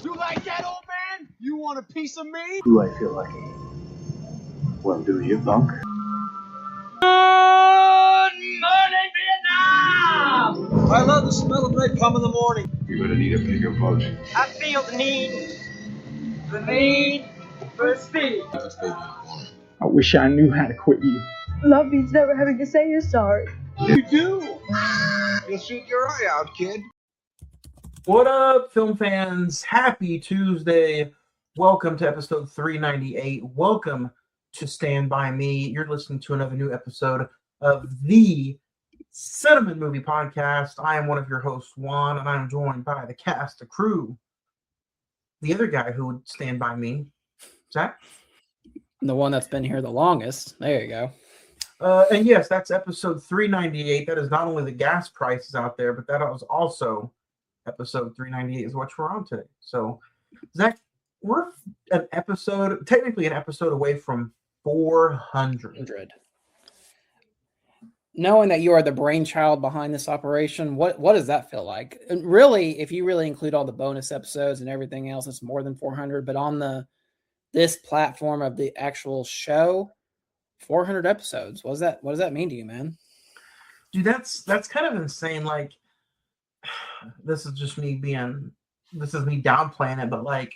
You like that, old man? You want a piece of me? Do I feel lucky? Well, do you, punk? Good morning, Vietnam! I love the smell of napalm in the morning. You're gonna need a bigger boat. I feel the need for speed. I wish I knew how to quit you. Love means never having to say you're sorry. You do. You'll shoot your eye out, kid. What up, film fans? Happy Tuesday. Welcome to episode 398. Welcome to Stand By Me. You're listening to another new episode of the Cine-Men Movie Podcast. I am one of your hosts, Juan, and I'm joined by the cast, the crew, the other guy who would stand by me, Zach. The one that's been here the longest. There you go. And yes, that's episode 398. That is not only the gas prices out there, but that was also episode 398 is what we're on today. So, Zach, we're technically an episode away from 400. Knowing that you are the brainchild behind this operation, what does that feel like? And really, if you really include all the bonus episodes and everything else, it's more than 400. But on this platform of the actual show, 400 episodes. What does that mean to you, man? Dude, that's kind of insane. Like, this is me downplaying it, but like,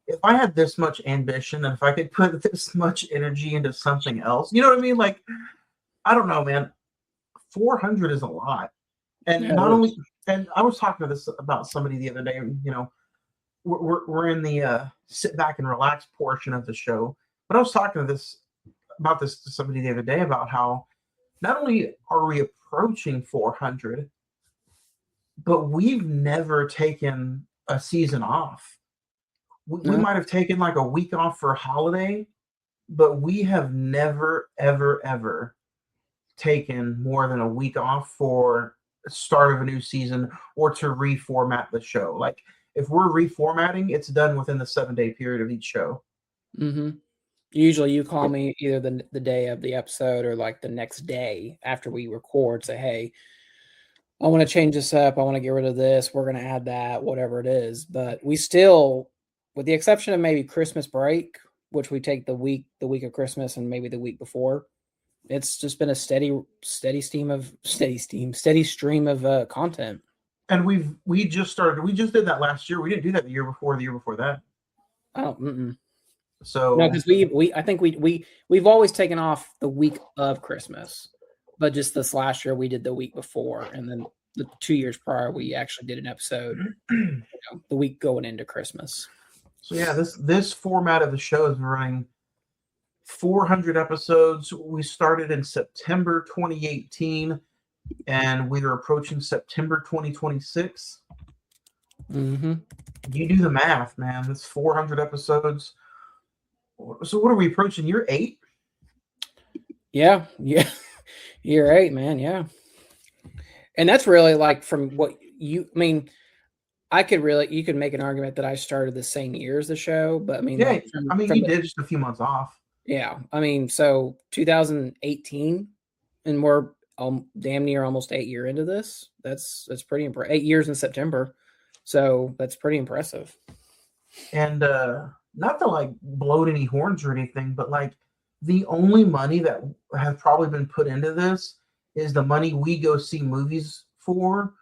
if I had this much ambition and if I could put this much energy into something else, you know what I mean? Like, I don't know, man. 400 is a lot. And not only, and I was talking to this about somebody the other day, you know, we're in the sit back and relax portion of the show, but I was talking about this to somebody the other day about how not only are we approaching 400, but we've never taken a season off. We might have taken like a week off for a holiday, but we have never, ever, ever taken more than a week off for the start of a new season or to reformat the show. Like, if we're reformatting, it's done within the 7-day period of each show. Mm-hmm. Usually you call me either the day of the episode or like the next day after we record, say, hey, I want to change this up. I want to get rid of this. We're going to add that, whatever it is. But we still, with the exception of maybe Christmas break, which we take the week of Christmas and maybe the week before, it's just been a steady stream of content. And we just did that last year. We didn't do that the year before that. Oh, mm-mm. So no, because I think we've always taken off the week of Christmas, but just this last year we did the week before, and then the 2 years prior we actually did an episode the week going into Christmas. So yeah, this format of the show is running 400 episodes. We started in September 2018, and we are approaching September 2026. Mm-hmm. You do the math, man. That's 400 episodes. So what are we approaching? Year 8? Yeah. Year 8, man. Yeah. And that's really like from what you you could make an argument that I started the same year as the show, but I mean, yeah, like you did just a few months off. Yeah. I mean, so 2018, and we're damn near almost 8 years into this. That's pretty impressive. 8 years in September. So that's pretty impressive. And, not to like bloat any horns or anything, but like the only money that has probably been put into this is the money we go see movies for,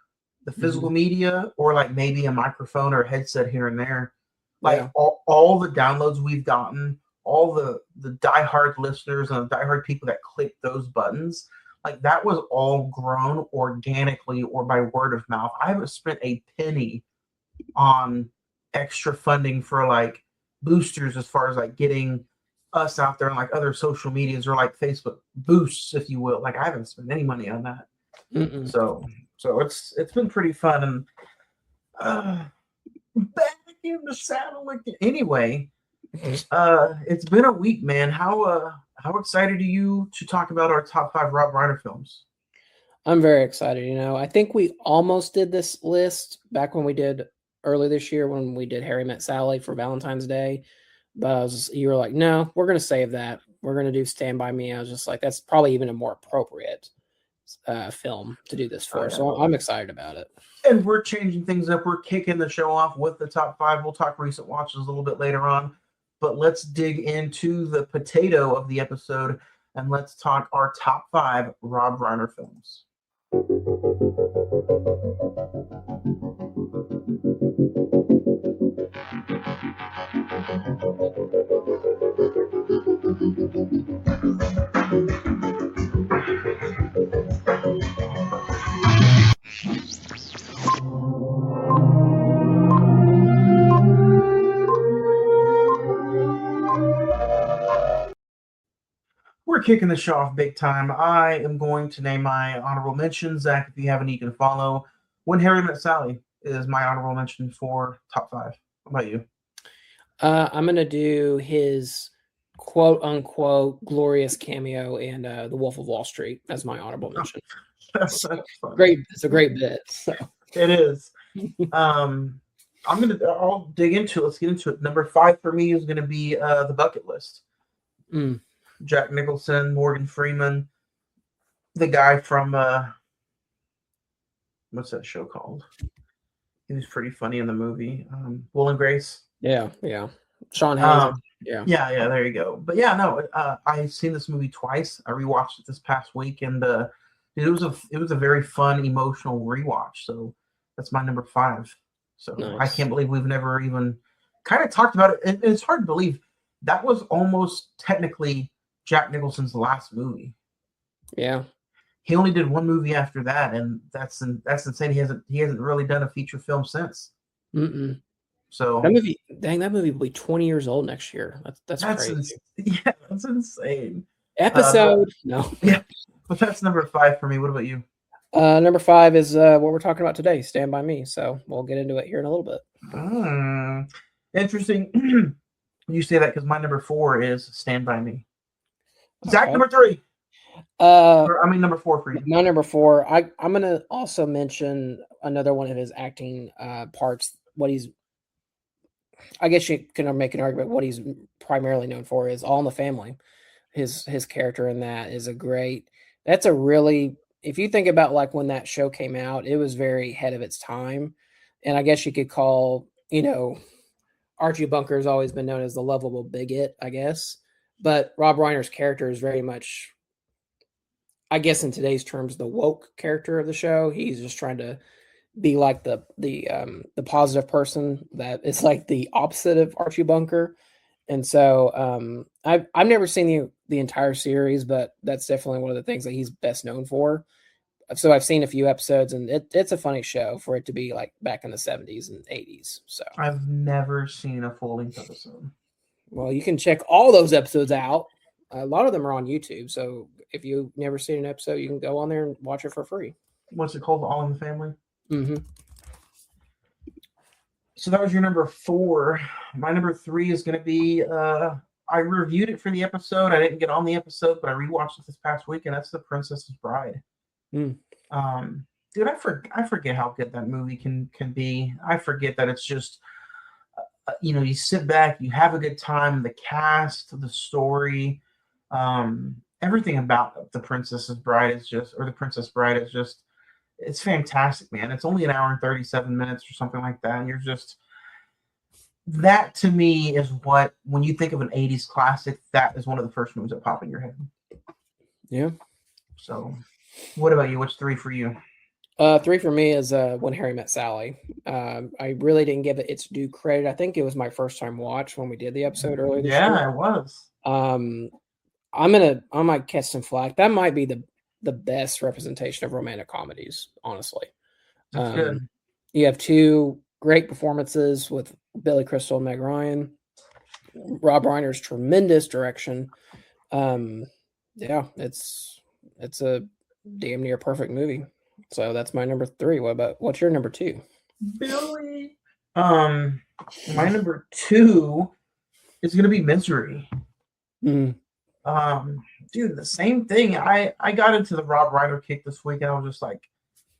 the physical media, or like maybe a microphone or a headset here and there. Like all the downloads we've gotten, all the diehard listeners and the diehard people that click those buttons, like that was all grown organically or by word of mouth. I haven't spent a penny on extra funding for like boosters as far as like getting us out there on like other social medias or like Facebook boosts, if you will. Like I haven't spent any money on that. Mm-mm. So it's been pretty fun. And back in the saddle again. Anyway, it's been a week, man. How excited are you to talk about our top 5 Rob Reiner films? I'm very excited. You know, I think we almost did this list back when we did early this year when we did Harry Met Sally for Valentine's Day, but you were like, no, we're going to save that. We're going to do Stand By Me. I was just like, that's probably even more appropriate. film to do this for. Oh, yeah. So I'm excited about it. And we're changing things up. We're kicking the show off with the top 5. We'll talk recent watches a little bit later on. But let's dig into the potato of the episode and let's talk our top 5 Rob Reiner films. We're kicking the show off big time. I am going to name my honorable mentions. Zach, if you have any, you can follow. When Harry Met Sally is my honorable mention for top 5. What about you? I'm going to do his quote unquote glorious cameo in The Wolf of Wall Street as my honorable mention. That's great. It's a great bit. So. It is. I'll dig into it. Let's get into it. Number 5 for me is going to be The Bucket List. Jack Nicholson, Morgan Freeman, the guy from what's that show called? He was pretty funny in the movie. Will and Grace. Yeah. Sean Hayes. Yeah. There you go. But yeah, no. I've seen this movie twice. I rewatched it this past week, and it was a very fun, emotional rewatch. So that's my number 5. So nice. I can't believe we've never even kind of talked about it. And it's hard to believe that was almost technically Jack Nicholson's last movie. Yeah. He only did one movie after that, and that's insane. He hasn't really done a feature film since. So that movie will be 20 years old next year. That's crazy. Yeah, that's insane. Episode no. Yeah, but that's number 5 for me. What about you? Number 5 is what we're talking about today, Stand By Me. So we'll get into it here in a little bit. Interesting. You say that because my number 4 is Stand By Me. Zach, number 3. Number 4 for you. My number 4. I'm gonna also mention another one of his acting parts. I guess you can make an argument. What he's primarily known for is All in the Family. His character in that is that's a really, if you think about like when that show came out, it was very ahead of its time. And I guess you could call, Archie Bunker has always been known as the lovable bigot, I guess. But Rob Reiner's character is very much, I guess in today's terms, the woke character of the show. He's just trying to be like the positive person that is like the opposite of Archie Bunker. And so I've never seen the entire series, but that's definitely one of the things that he's best known for. So I've seen a few episodes, and it's a funny show for it to be like back in the 70s and 80s. So I've never seen a full-length episode. Well, you can check all those episodes out. A lot of them are on YouTube. So if you've never seen an episode, you can go on there and watch it for free. What's it called? All in the Family? Mm-hmm. So that was your number 4. My number 3 is going to be, I reviewed it for the episode. I didn't get on the episode, but I rewatched it this past week, and that's The Princess's Bride. Dude, I forget how good that movie can be. I forget that it's just, you sit back, you have a good time. The cast, the story, everything about The Princess's Bride is just, or The Princess Bride is just, it's fantastic, man. It's only an hour and 37 minutes or something like that. And you're just, that to me is what, when you think of an 80s classic, that is one of the first movies that pop in your head. Yeah. So what about you? What's 3 for you? 3 for me is When Harry Met Sally. I really didn't give it its due credit. I think it was my first time watch when we did the episode earlier this year. Yeah, it was. I might catch some flack. That might be the best representation of romantic comedies, honestly. That's good. You have 2 great performances with Billy Crystal and Meg Ryan. Rob Reiner's tremendous direction. Yeah, it's a damn near perfect movie. So that's my number 3. What's your number 2? Billy. My number 2 is gonna be Misery. Mm. Dude, the same thing. I got into the Rob Reiner kick this week, and I was just like,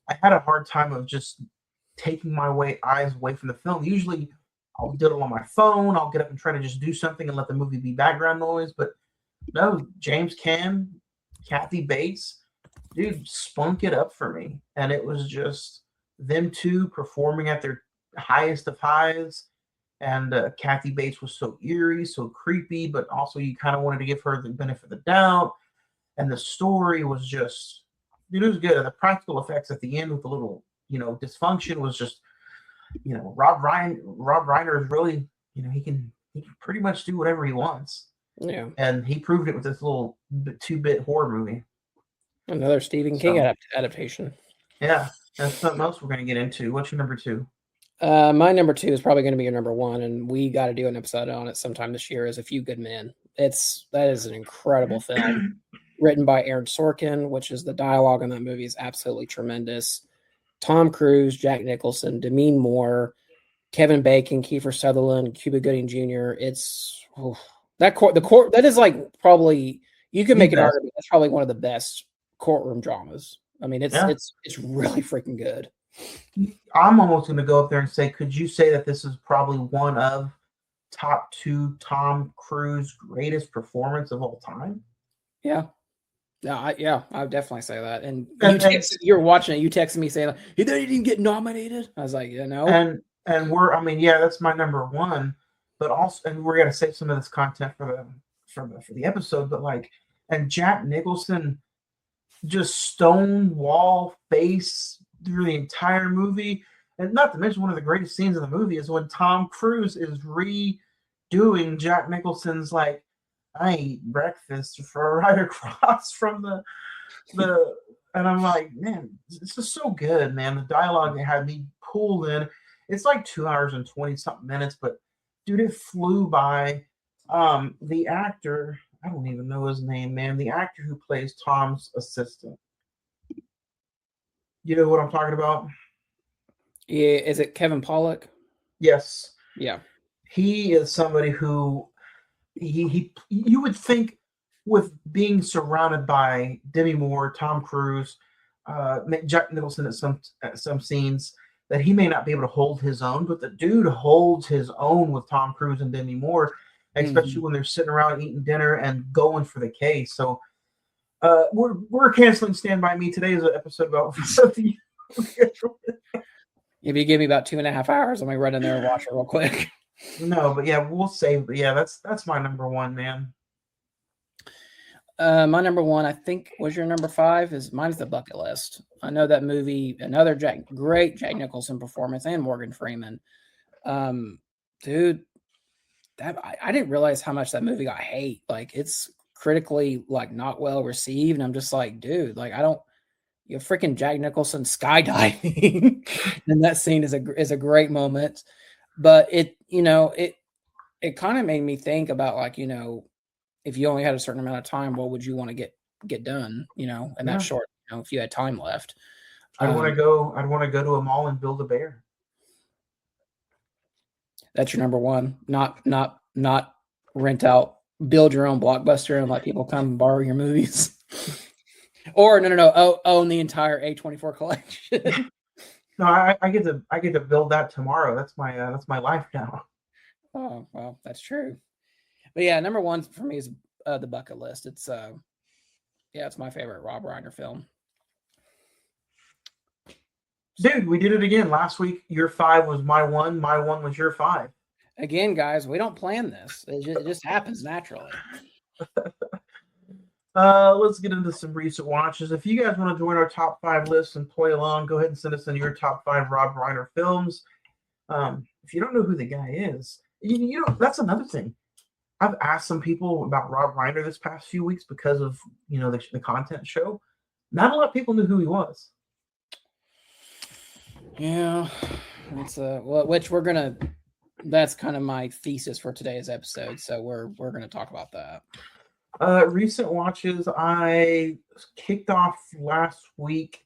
I had a hard time of just taking my eyes away from the film. Usually I'll diddle on my phone, I'll get up and try to just do something and let the movie be background noise. But no, James Caan, Kathy Bates, dude, spunk it up for me. And it was just them two performing at their highest of highs. And Kathy Bates was so eerie, so creepy, but also you kind of wanted to give her the benefit of the doubt. And the story was just, dude, it was good. And the practical effects at the end with the little, dysfunction was just, Rob Reiner is really, he can pretty much do whatever he wants. Yeah. And he proved it with this little 2-bit horror movie. Another Stephen King adaptation. Yeah, that's something else we're going to get into. What's your number 2? My number 2 is probably going to be your number 1, and we got to do an episode on it sometime this year. Is A Few Good Men. That is an incredible film, written by Aaron Sorkin, which is the dialogue in that movie is absolutely tremendous. Tom Cruise, Jack Nicholson, Demi Moore, Kevin Bacon, Kiefer Sutherland, Cuba Gooding Jr. That is like probably you can make an argument that's probably one of the best courtroom dramas. I mean, it's really freaking good. I'm almost going to go up there and say, could you say that this is probably one of top 2 Tom Cruise greatest performance of all time? Yeah. I would definitely say that. And you're watching it. You texted me saying he didn't get nominated. I was like, no. And that's my number 1. But also, and we're gonna save some of this content for the episode. But and Jack Nicholson just stone wall face through the entire movie, and not to mention one of the greatest scenes in the movie is when Tom Cruise is redoing Jack Nicholson's I ate breakfast right across from the and I'm like, man, this is so good, man. The dialogue that had me pulled in. It's like 2 hours and 20 something minutes, but dude, it flew by. The actor, I don't even know his name, man. The actor who plays Tom's assistant. You know what I'm talking about? Yeah, is it Kevin Pollak? Yes. Yeah. He is somebody who you would think with being surrounded by Demi Moore, Tom Cruise, Jack Nicholson at some scenes that he may not be able to hold his own, but the dude holds his own with Tom Cruise and Demi Moore, especially when they're sitting around eating dinner and going for the case. So we're canceling Stand By Me. Today is an episode about if you give me about 2.5 hours, I might run in there and watch it real quick. No, but yeah, we'll save. But yeah, that's my number 1, man. My number 1, I think, was your number 5. Mine's The Bucket List. I know that movie. Another great Jack Nicholson performance and Morgan Freeman. Dude, I didn't realize how much that movie got hate. It's critically not well received, and I'm just like, dude, you freaking Jack Nicholson skydiving, and that scene is a great moment. But it kind of made me think about if you only had a certain amount of time, what would you want to get done? In that short, if you had time left. I'd want to go to a mall and build a bear. That's your number 1. Not rent out, build your own Blockbuster and let people come and borrow your movies. Or no, own the entire A24 collection. No, I get to build that tomorrow. That's my life now. Oh, well, that's true. But yeah, number 1 for me is The Bucket List. It's it's my favorite Rob Reiner film. Dude, we did it again. Last week, your 5 was my 1. My 1 was your 5. Again, guys, we don't plan this. It just happens naturally. Let's get into some recent watches. If you guys want to join our top 5 list and play along, go ahead and send us in your top 5 Rob Reiner films. If you don't know who the guy is, that's another thing. I've asked some people about Rob Reiner this past few weeks because of the content show. Not a lot of people knew who he was. Yeah, it's that's kind of my thesis for today's episode. So we're gonna talk about that. Recent watches, I kicked off last week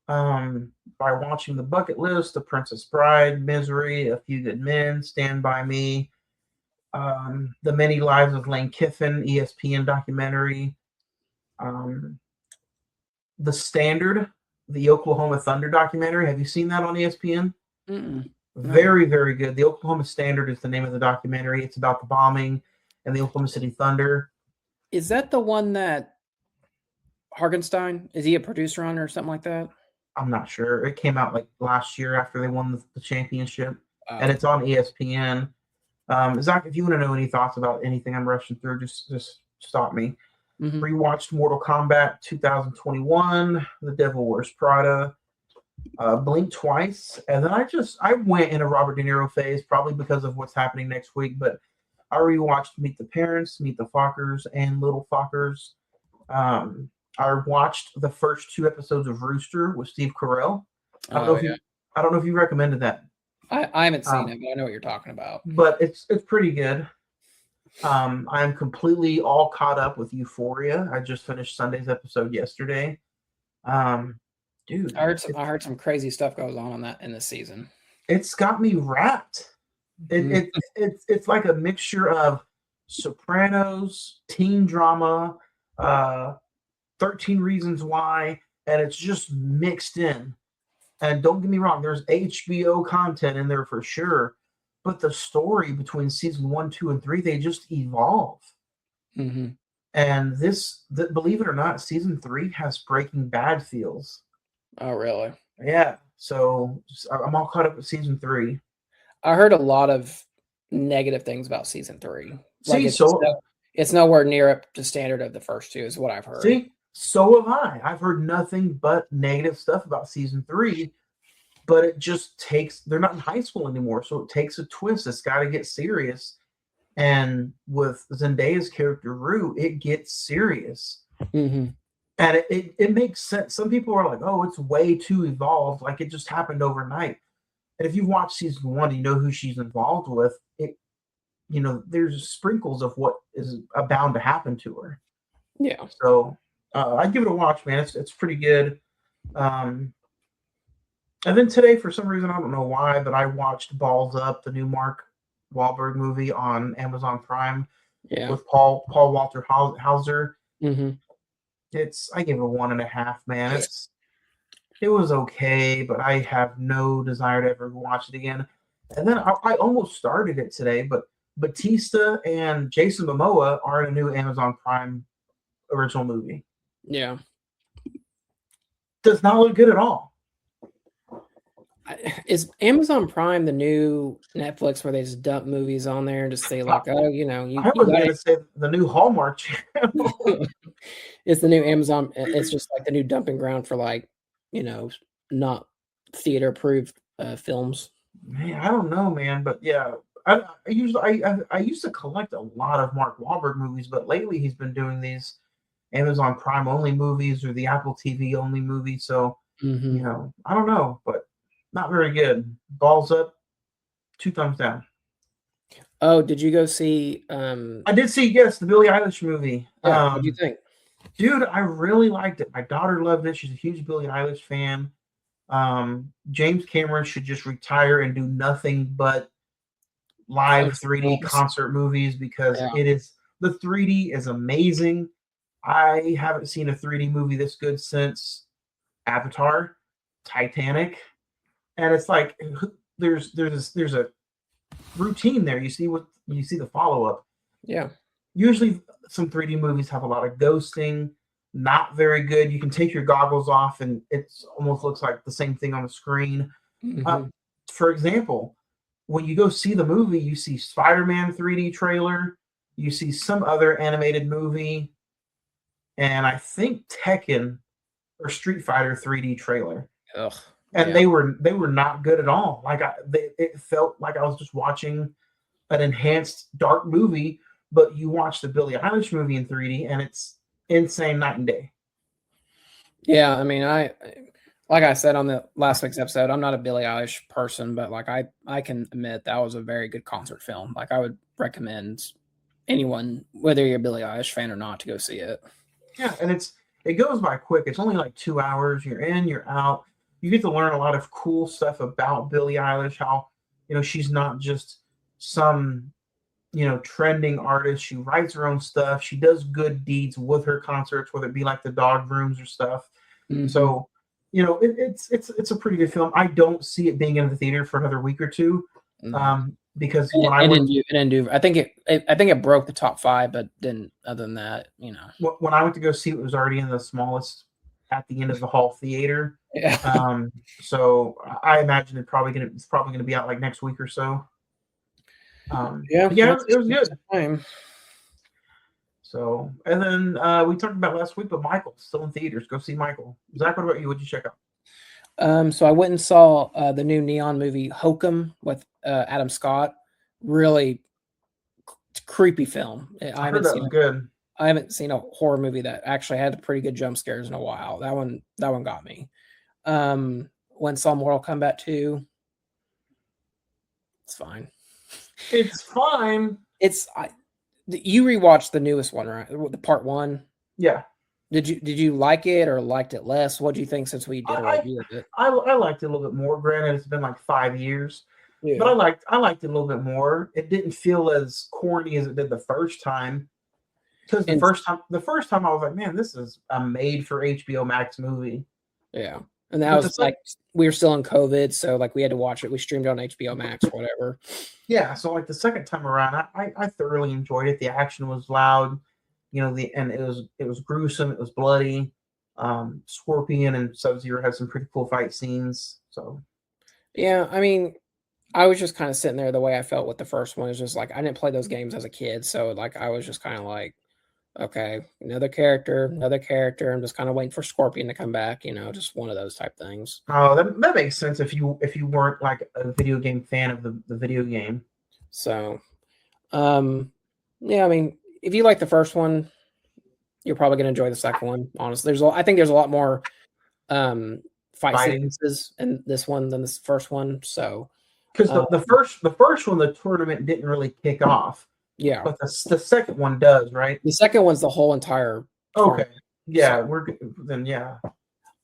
by watching The Bucket List, The Princess Bride, Misery, A Few Good Men, Stand By Me, The Many Lives of Lane Kiffin, ESPN documentary, The Standard, the Oklahoma Thunder documentary. Have you seen that on ESPN? No. Very, very good. The Oklahoma Standard is the name of the documentary. It's about the bombing and the Oklahoma City Thunder. Is that the one that Hargenstein? Is he a producer on it or something like that? I'm not sure. It came out like last year after they won the championship, and Oh. it's on ESPN. Zach, if you want to know any thoughts about anything I'm rushing through, just stop me. Mhm. Rewatched Mortal Kombat 2021, The Devil Wears Prada, blinked twice, and then I went in a Robert De Niro phase, probably because of what's happening next week. But I rewatched Meet the Parents, Meet the Fockers, and Little Fockers. I watched the first 2 episodes of Rooster with Steve Carell. I don't know if you recommended that. I haven't seen it, but I know what you're talking about. But it's pretty good. I'm completely all caught up with Euphoria. I just finished Sunday's episode yesterday. Dude, I heard some crazy stuff goes on that in this season. It's got me wrapped. It's like a mixture of Sopranos, teen drama, 13 Reasons Why, and it's just mixed in. And don't get me wrong, there's HBO content in there for sure, but the story between season 1, 2, and 3, they just evolve. Mm-hmm. And believe it or not, season 3 has Breaking Bad feels. Oh, really? Yeah. So I'm all caught up with season 3. I heard a lot of negative things about season 3. See, it's nowhere near up to standard of the first 2, is what I've heard. See, so have I. I've heard nothing but negative stuff about season 3, but it just they're not in high school anymore, so it takes a twist. It's got to get serious. And with Zendaya's character, Rue, it gets serious. Mm-hmm. And it makes sense. Some people are like, oh, it's way too evolved. Like it just happened overnight. And if you've watched season 1, you know who she's involved with. There's sprinkles of what is bound to happen to her. Yeah. So I'd give it a watch, man. It's pretty good. And then today, for some reason, I don't know why, but I watched Balls Up, the new Mark Wahlberg movie on Amazon Prime. Yeah. With Paul Walter Hauser. Mm-hmm. I give it a 1.5, man. It was okay, but I have no desire to ever watch it again. And then I almost started it today, but Batista and Jason Momoa are in a new Amazon Prime original movie. Yeah. Does not look good at all. Is Amazon Prime the new Netflix where they just dump movies on there and just say like, oh, I was going to say the new Hallmark channel. It's the new Amazon. It's just like the new dumping ground for like, not theater approved films. Man, I don't know, man, but yeah, I used to collect a lot of Mark Wahlberg movies, but lately he's been doing these Amazon Prime only movies or the Apple TV only movies. So I don't know, but not very good. Balls Up, 2 thumbs down. Oh, did you go see? I did see, yes, the Billie Eilish movie. Yeah, what do you think? Dude, I really liked it. My daughter loved it. She's a huge Billie Eilish fan. James Cameron should just retire and do nothing but live 3D concert movies because the 3D is amazing. I haven't seen a 3D movie this good since Avatar, Titanic, and it's like there's a routine there. You see the follow up. Yeah. Usually some 3D movies have a lot of ghosting, not very good. You can take your goggles off and it almost looks like the same thing on the screen. Mm-hmm. For example, when you go see the movie, you see Spider-Man 3D trailer, you see some other animated movie, and I think Tekken or Street Fighter 3D trailer. Ugh, and they were not good at all. Like it felt like I was just watching an enhanced dark movie, but you watch the Billie Eilish movie in 3D and it's insane night and day. Yeah, I mean, like I said on the last week's episode, I'm not a Billie Eilish person, but like I can admit that was a very good concert film. Like I would recommend anyone, whether you're a Billie Eilish fan or not, to go see it. Yeah, and it goes by quick. It's only like 2 hours. You're in, you're out. You get to learn a lot of cool stuff about Billie Eilish, how, she's not just some, trending artist. She writes her own stuff. She does good deeds with her concerts, whether it be like the dog rooms or stuff. Mm-hmm. So, it's a pretty good film. I don't see it being in the theater for another week or two. Mm-hmm. because when I It went didn't do. It didn't do. I think it broke the top 5, but didn't. Other than that, when I went to go see it, was already in the smallest at the end of the hall theater. Yeah. So I imagine it's probably gonna be out like next week or so. Yeah. It was good. Time. So, and then we talked about last week, but Michael still in theaters. Go see Michael. Zach, what about you? What'd you check out? So I went and saw the new Neon movie Hokum with Adam Scott. Really creepy film. I heard that was good. I haven't seen a horror movie that actually had pretty good jump scares in a while. That one got me. Went and saw Mortal Kombat 2. It's fine. It's fine. You rewatched the newest one, right? The part 1. Yeah. Did you like it or liked it less? What do you think since we did a review of it? I liked it a little bit more. Granted, it's been like 5 years, Yeah. but I liked it a little bit more. It didn't feel as corny as it did the first time. Because the first time I was like, man, this is a made for HBO Max movie. Yeah. And that was like, we were still in COVID, so like we had to watch it. We streamed it on HBO Max or whatever. Yeah, so like the second time around, I thoroughly enjoyed it. The action was loud, and it was gruesome. It was bloody. Scorpion and Sub-Zero had some pretty cool fight scenes. So, yeah, I mean, I was just kind of sitting there the way I felt with the first one. Is just like I didn't play those games as a kid, so like I was just kind of like, okay, another character. I'm just kind of waiting for Scorpion to come back, just one of those type things. Oh, that makes sense if you weren't like a video game fan of the video game. So, yeah, I mean, if you like the first one, you're probably going to enjoy the second one. Honestly, I think there's a lot more fight sequences in this one than this first one. So, because the first one, the tournament didn't really kick off. Yeah, but the second one does, right? The second one's the whole entire. Okay. Yeah, we're good. Then yeah.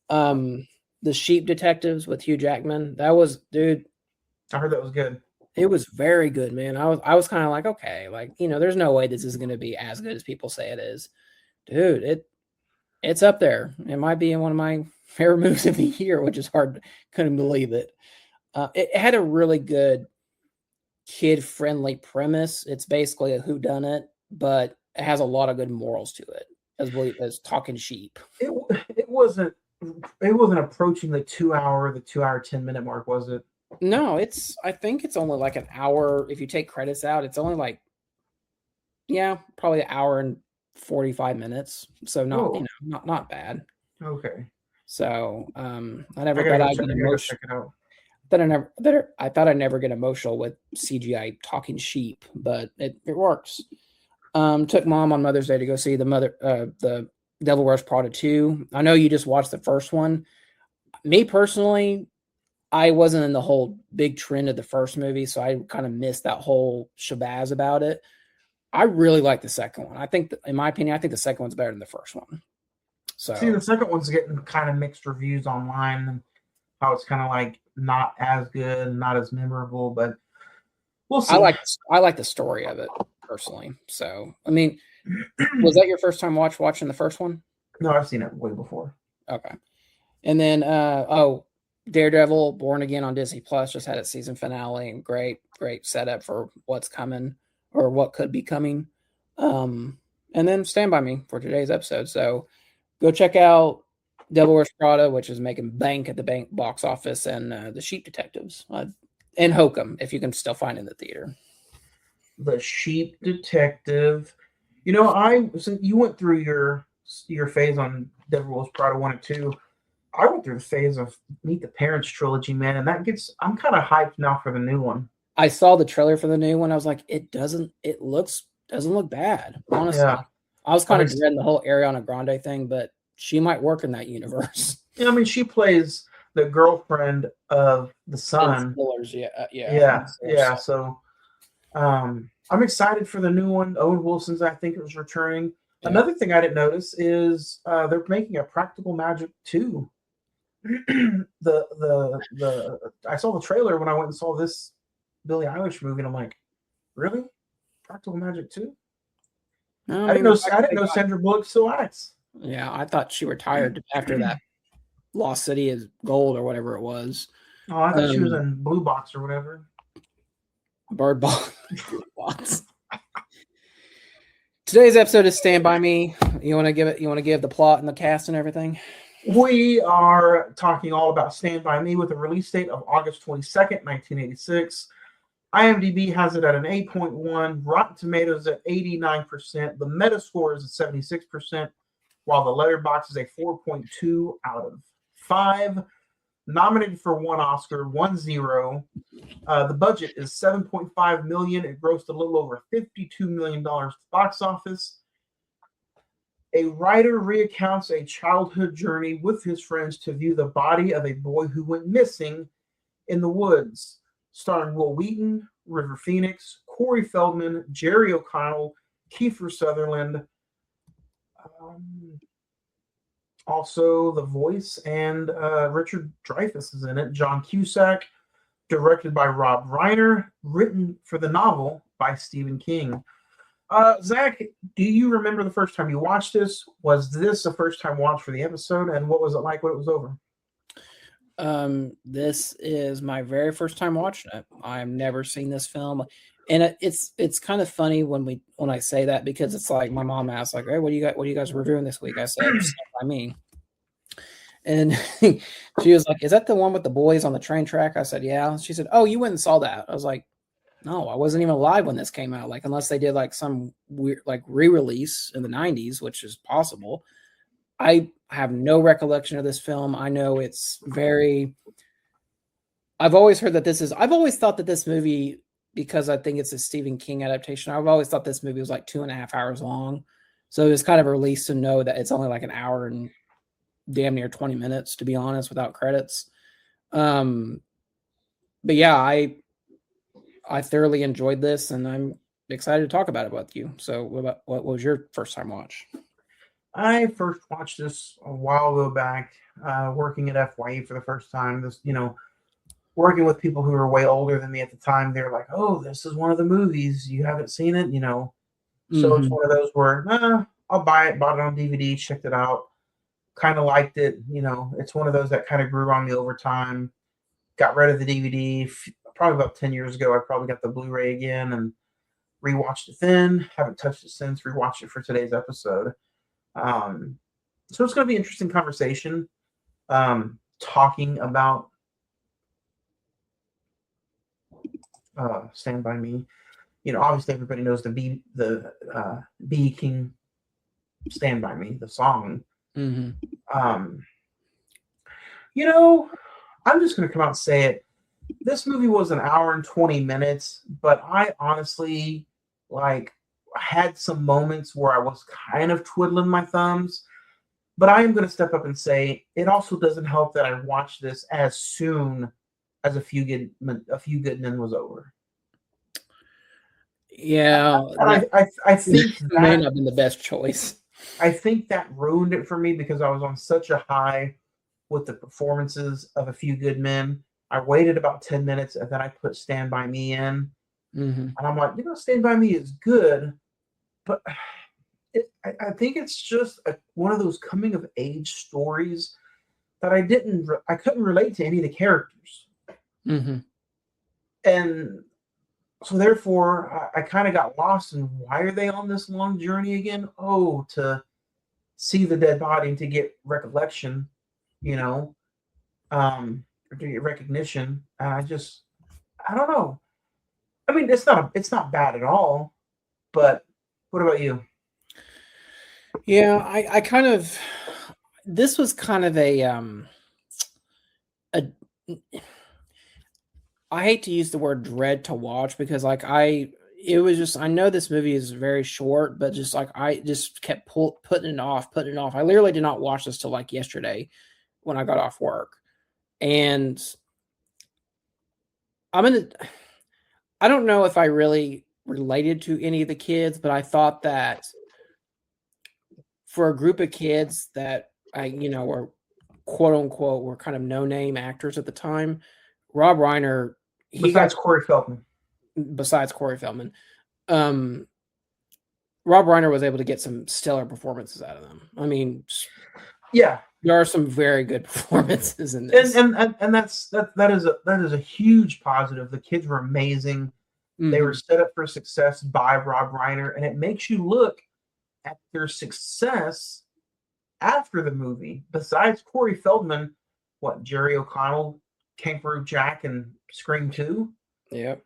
The Sheep Detectives with Hugh Jackman. That was, dude. I heard that was good. It was very good, man. I was kind of like, okay, like there's no way this is going to be as good as people say it is, dude. It's up there. It might be in one of my favorite movies of the year, which is hard. Couldn't believe it. It had a really good kid-friendly premise. It's basically a whodunit, but it has a lot of good morals to it, as talking sheep. It wasn't approaching the 2 hour 10-minute mark, was it? No, I think it's only like an hour. If you take credits out, it's only like, probably an hour and 45 minutes. So not bad. Okay. So I never thought I'd get emotional. I thought I'd never get emotional with CGI talking sheep, but it works. Took Mom on Mother's Day to go see the Devil Wears Prada 2. I know you just watched the first one. Me personally, I wasn't in the whole big trend of the first movie, so I kind of missed that whole shabazz about it. I really like the second one. I think, in my opinion, I think the second one's better than the first one. So, see, the second one's getting kind of mixed reviews online, and how it's kind of like not as good, not as memorable, but we'll see. I like the story of it personally. So, I mean, was that your first time watching the first one? No, I've seen it way before. Okay. And then, Daredevil Born Again on Disney Plus just had its season finale, and great setup for what's coming or what could be coming. And then Stand By Me for today's episode. So go check out Devil Wears Prada, which is making bank at the box office, and The Sheep Detectives and Hokum, if you can still find it in the theater. The Sheep Detective. You went through your phase on Devil Wears Prada 1 and 2. I went through the phase of Meet the Parents trilogy, man, and I'm kind of hyped now for the new one. I saw the trailer for the new one. I was like, doesn't look bad, honestly. Yeah. I was kind of dreading the whole Ariana Grande thing, but she might work in that universe. Yeah, I mean, she plays the girlfriend of the son. Yeah. So, I'm excited for the new one. Owen Wilson's, I think, is returning. Yeah. Another thing I didn't notice is they're making a Practical Magic 2. I saw the trailer when I went and saw this Billie Eilish movie, and I'm like, really? Practical Magic 2? I didn't know Sandra Bullock still acts. Yeah, I thought she retired after that Lost City is Gold or whatever it was. Oh, I thought she was in Blue Box or whatever. Bird box. Today's episode is Stand By Me. You want to give the plot and the cast and everything? We are talking all about Stand By Me with a release date of August 22nd, 1986. IMDb has it at an 8.1, Rotten Tomatoes at 89%, the Metascore is at 76%, while the Letterboxd is a 4.2 out of 5. Nominated for 1 Oscar, 1-0. The budget is $7.5 million. It grossed a little over $52 million at the box office. A writer recounts a childhood journey with his friends to view the body of a boy who went missing in the woods, starring Will Wheaton, River Phoenix, Corey Feldman, Jerry O'Connell, Kiefer Sutherland, also The Voice, and Richard Dreyfuss is in it. John Cusack, directed by Rob Reiner, written for the novel by Stephen King. Zach, do you remember the first time you watched this? Was this a first time watch for the episode, and what was it like when it was over? This is my very first time watching it. I've never seen this film, and it's kind of funny when I say that, because it's like my mom asked, like, "Hey, what are you guys reviewing this week?" I said, "Stand By Me," and she was like, "Is that the one with the boys on the train track?" I said, "Yeah." She said, "Oh, you went and saw that?" I was like, "No, I wasn't even alive when this came out. Like, unless they did like some weird like re-release in the 90s, which is possible." I have no recollection of this film. I know it's very. I've always thought that this movie, because I think it's a Stephen King adaptation, I've always thought this movie was like 2.5 hours long. So it was kind of a relief to know that it's only like an hour and damn near 20 minutes, to be honest, without credits. But yeah, I thoroughly enjoyed this, and I'm excited to talk about it with you. So what was your first time watch? I first watched this a while ago back, working at FYE for the first time. This, working with people who were way older than me at the time. They were like, "Oh, this is one of the movies. You haven't seen it, So it's one of those where, I'll buy it, bought it on DVD, checked it out, kind of liked it. It's one of those that kind of grew on me over time. Got rid of the DVD probably about 10 years ago. I probably got the Blu-ray again and rewatched it then. Haven't touched it since. Rewatched it for today's episode. So it's going to be an interesting conversation, talking about Stand By Me. Obviously everybody knows the B King Stand By Me, the song. Mm-hmm. I'm just going to come out and say it. This movie was an hour and 20 minutes, but I honestly had some moments where I was kind of twiddling my thumbs, but I am going to step up and say it also doesn't help that I watched this as soon as A Few Good Men was over. Yeah, I think that may not have been the best choice. I think that ruined it for me because I was on such a high with the performances of A Few Good Men. I waited about 10 minutes and then I put Stand By Me in. Mm-hmm. And I'm like, Stand By Me is good, but I think it's just one of those coming of age stories that I couldn't relate to any of the characters. Mm-hmm. And so therefore I kind of got lost in why are they on this long journey again? Oh, to see the dead body and to get recollection, or to get recognition. And I don't know. I mean, it's not bad at all, but what about you? Yeah, I kind of, this was kind of I hate to use the word dread to watch, because I know this movie is very short, but just like I just kept putting it off. I literally did not watch this till like yesterday when I got off work, and I don't know if I really related to any of the kids, but I thought that for a group of kids that were quote unquote were kind of no name actors at the time, Rob Reiner, besides Corey Feldman, Rob Reiner was able to get some stellar performances out of them. I mean, yeah, there are some very good performances in this, and that is a huge positive. The kids were amazing. They were Mhm. set up for success by Rob Reiner, and it makes you look at their success after the movie. Besides Corey Feldman, what, Jerry O'Connell, Kangaroo Jack, and Scream 2? Yep.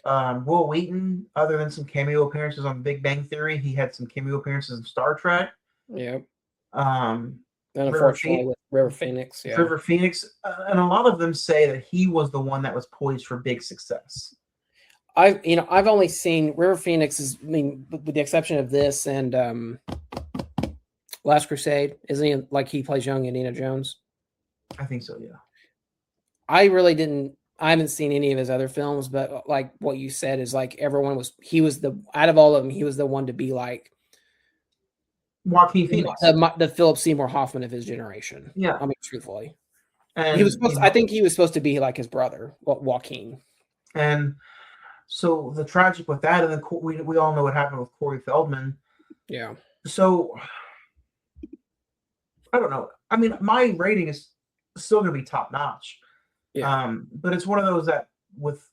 Will Wheaton, other than some cameo appearances on Big Bang Theory, he had some cameo appearances in Star Trek. Yep. Um, And River, unfortunately, with River Phoenix, yeah. River Phoenix, and a lot of them say that he was the one that was poised for big success. I've only seen River Phoenix is, I mean, with the exception of this and Last Crusade, isn't he like he plays young Indiana Jones? I think so, yeah. I haven't seen any of his other films, but like what you said is like he was out of all of them, he was the one to be like Joaquin Phoenix. the Philip Seymour Hoffman of his generation. Yeah. I mean, truthfully. And He was I think he was supposed to be like his brother, Joaquin. And so the tragic with that, and then we all know what happened with Corey Feldman. Yeah. So I don't know. I mean, my rating is still going to be top notch. Yeah. But it's one of those that with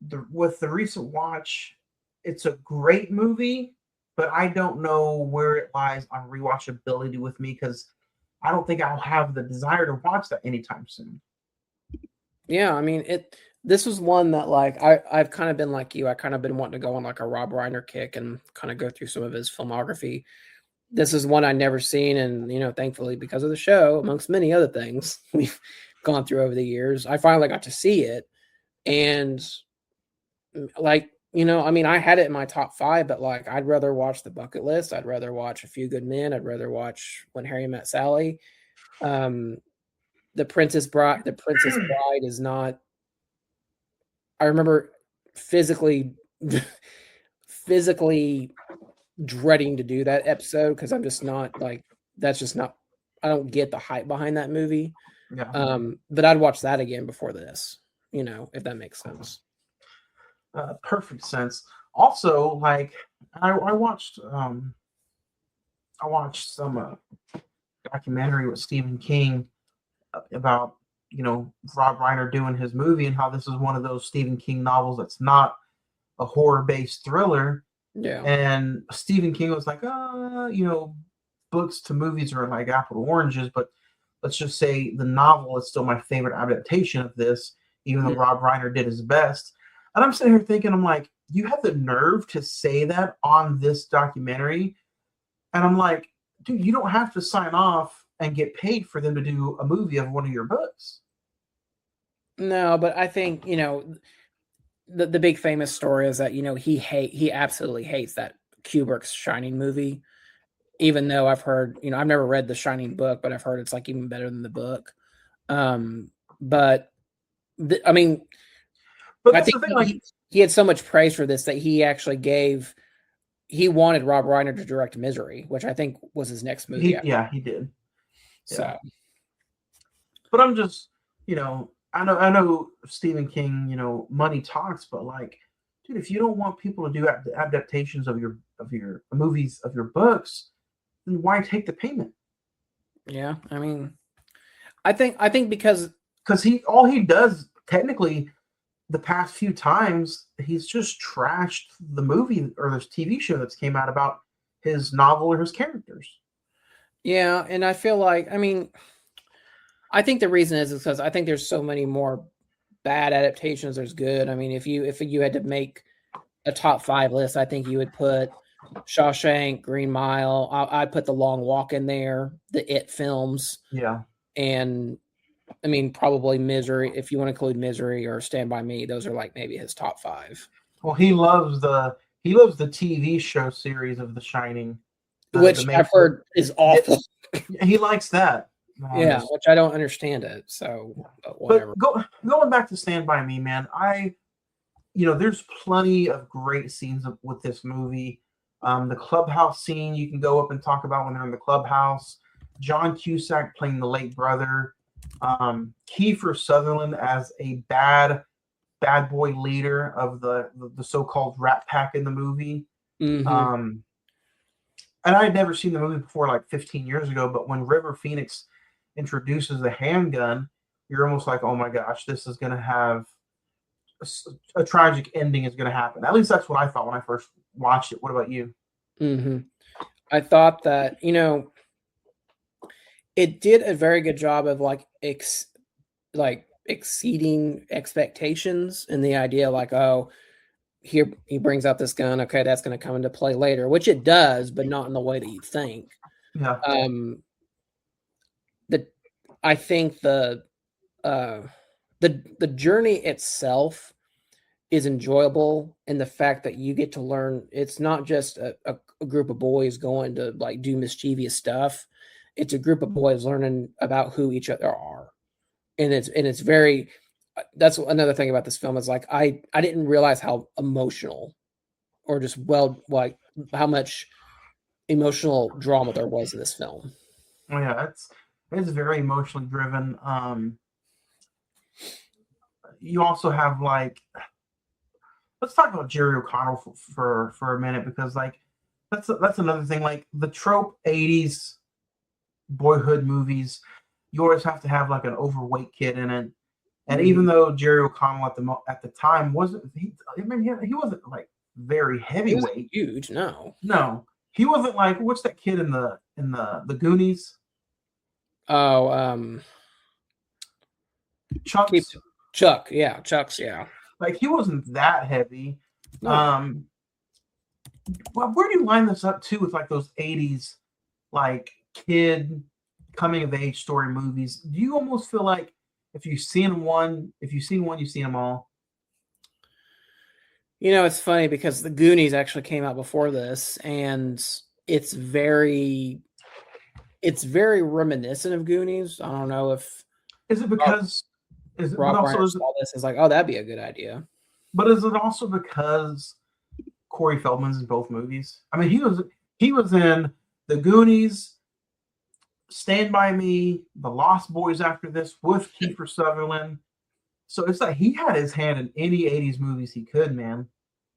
the recent watch, it's a great movie, but I don't know where it lies on rewatchability with me because I don't think I'll have the desire to watch that anytime soon. Yeah, I mean this was one that like I've kind of been like you. I kind of been wanting to go on like a Rob Reiner kick and kind of go through some of his filmography. This is one I'd never seen, and thankfully because of the show, amongst many other things we've gone through over the years, I finally got to see it. And like, I mean, I had it in my top 5, but like I'd rather watch The Bucket List, I'd rather watch A Few Good Men, I'd rather watch When Harry Met Sally. The Princess Bride is not. I remember physically dreading to do that episode because I'm just not like, that's just not, I don't get the hype behind that movie. Yeah. But I'd watch that again before this, if that makes sense. Perfect sense. Also, like I watched some documentary with Stephen King about Rob Reiner doing his movie and how this is one of those Stephen King novels that's not a horror-based thriller. Yeah. And Stephen King was like, books to movies are like apple to oranges, but let's just say the novel is still my favorite adaptation of this, even though Rob Reiner did his best. And I'm sitting here thinking, I'm like, you have the nerve to say that on this documentary? And I'm like, dude, you don't have to sign off and get paid for them to do a movie of one of your books. No, but I think, the big famous story is that, he absolutely hates that Kubrick's Shining movie, even though I've heard, I've never read the Shining book, but I've heard it's like even better than the book. But I mean, but I think he had so much praise for this that he actually he wanted Rob Reiner to direct Misery, which I think was his next movie. He did. So, yeah. But I'm just, I know Stephen King, money talks, but like, dude, if you don't want people to do adaptations of your movies, of your books, then why take the payment? Yeah, I mean, I think because all he does technically the past few times, he's just trashed the movie or this TV show that's came out about his novel or his characters. Yeah, and I feel like, I mean, I think the reason is because I think there's so many more bad adaptations there's good. I mean, if you had to make a top 5 list, I think you would put Shawshank, Green Mile. I'd put The Long Walk in there, the It films. Yeah. And I mean, probably Misery, if you want to include Misery or Stand By Me, those are like maybe his top 5. Well, he loves the TV show series of The Shining, which I've heard is awful. He likes that. Yeah, which I don't understand it. So, but whatever. But going back to Stand By Me, man, there's plenty of great scenes with this movie. The clubhouse scene you can go up and talk about when they're in the clubhouse. John Cusack playing the late brother. Kiefer Sutherland as a bad boy leader of the so-called Rat Pack in the movie. Mm-hmm. And I had never seen the movie before, like 15 years ago, but when River Phoenix introduces the handgun, you're almost like, oh my gosh, this is going to have a tragic ending is going to happen. At least that's what I thought when I first watched it. What about you? Mm-hmm. I thought that, it did a very good job of like exceeding expectations, and the idea like, oh, here he brings out this gun. Okay, that's going to come into play later, which it does, but not in the way that you think. Yeah. I think the journey itself is enjoyable, and the fact that you get to learn it's not just a group of boys going to like do mischievous stuff. It's a group of boys learning about who each other are, and it's very. That's another thing about this film is like I didn't realize how emotional, or just like how much emotional drama there was in this film. Oh yeah, it's very emotionally driven. You also have like, let's talk about Jerry O'Connell for a minute, because like that's another thing. Like the trope 80s boyhood movies, you always have to have like an overweight kid in it. And even though Jerry O'Connell at the time wasn't, he wasn't like very heavyweight. Huge, no, he wasn't like, what's that kid in the Goonies? Oh, Chuck, yeah, Chuck's, yeah. Like he wasn't that heavy. No. Well, where do you line this up too with like those 80s like kid coming of age story movies? Do you almost feel like if you've seen one, you've seen them all? It's funny because the Goonies actually came out before this, and it's very reminiscent of Goonies. I don't know if is it because Rob Reiner saw this is like, oh, that'd be a good idea. But is it also because Corey Feldman's in both movies? I mean, he was in the Goonies, Stand By Me, The Lost Boys after this with Kiefer Sutherland. So it's like he had his hand in any 80s movies he could, man.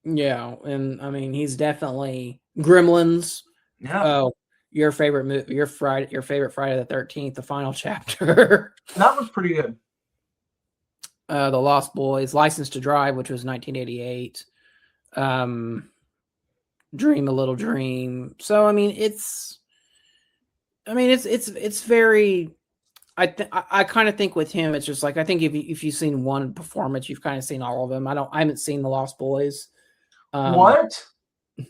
Yeah, and I mean, he's definitely Gremlins. Yeah. Oh, your favorite movie, your favorite Friday the 13th, the final chapter. That was pretty good. The Lost Boys, License to Drive, which was 1988. Dream a Little Dream. So I mean, it's very. I kind of think with him, it's just like, I think if you've seen one performance, you've kind of seen all of them. I haven't seen The Lost Boys. What?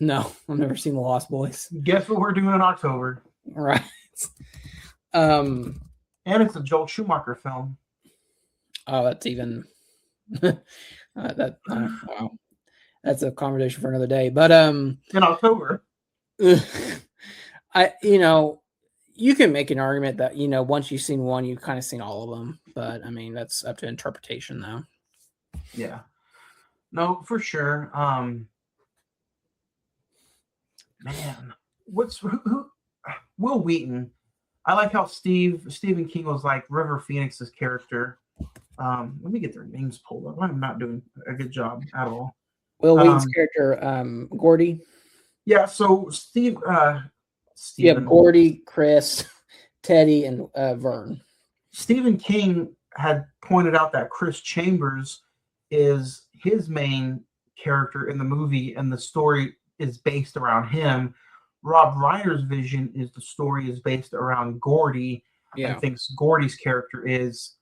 No, I've never seen The Lost Boys. Guess what we're doing in October? Right. And it's a Joel Schumacher film. Oh, that's even wow. That's a conversation for another day. But in October. You can make an argument that, once you've seen one, you've kind of seen all of them. But I mean, that's up to interpretation though. Yeah. No, for sure. Man, who Will Wheaton. I like how Stephen King was like River Phoenix's character. Let me get their names pulled up. I'm not doing a good job at all. Will Wheaton's character, Gordy. Yeah, so Steve. You have Gordy, Chris, Teddy, and Vern. Stephen King had pointed out that Chris Chambers is his main character in the movie, and the story is based around him. Rob Reiner's vision is the story is based around Gordy. Yeah. I think Gordy's character is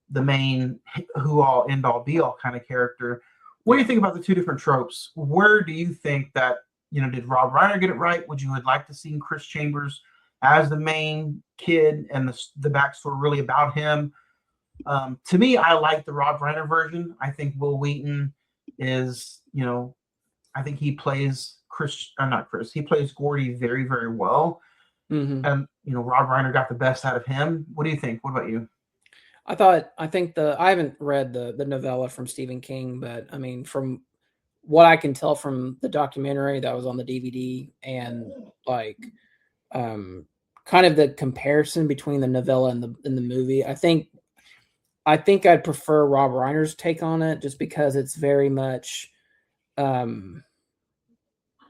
the main who all end all be all kind of character. What do you think about the two different tropes? Where do you think that, did Rob Reiner get it right? Would you have liked to see Chris Chambers as the main kid and the backstory really about him? To me, I like the Rob Reiner version. I think Will Wheaton is, I think he plays he plays Gordy very, very well. Mm-hmm. And, Rob Reiner got the best out of him. What do you think? What about you? I haven't read the novella from Stephen King, but I mean, from what I can tell from the documentary that was on the DVD and like, kind of the comparison between the novella and the movie, I think I'd prefer Rob Reiner's take on it, just because it's very much,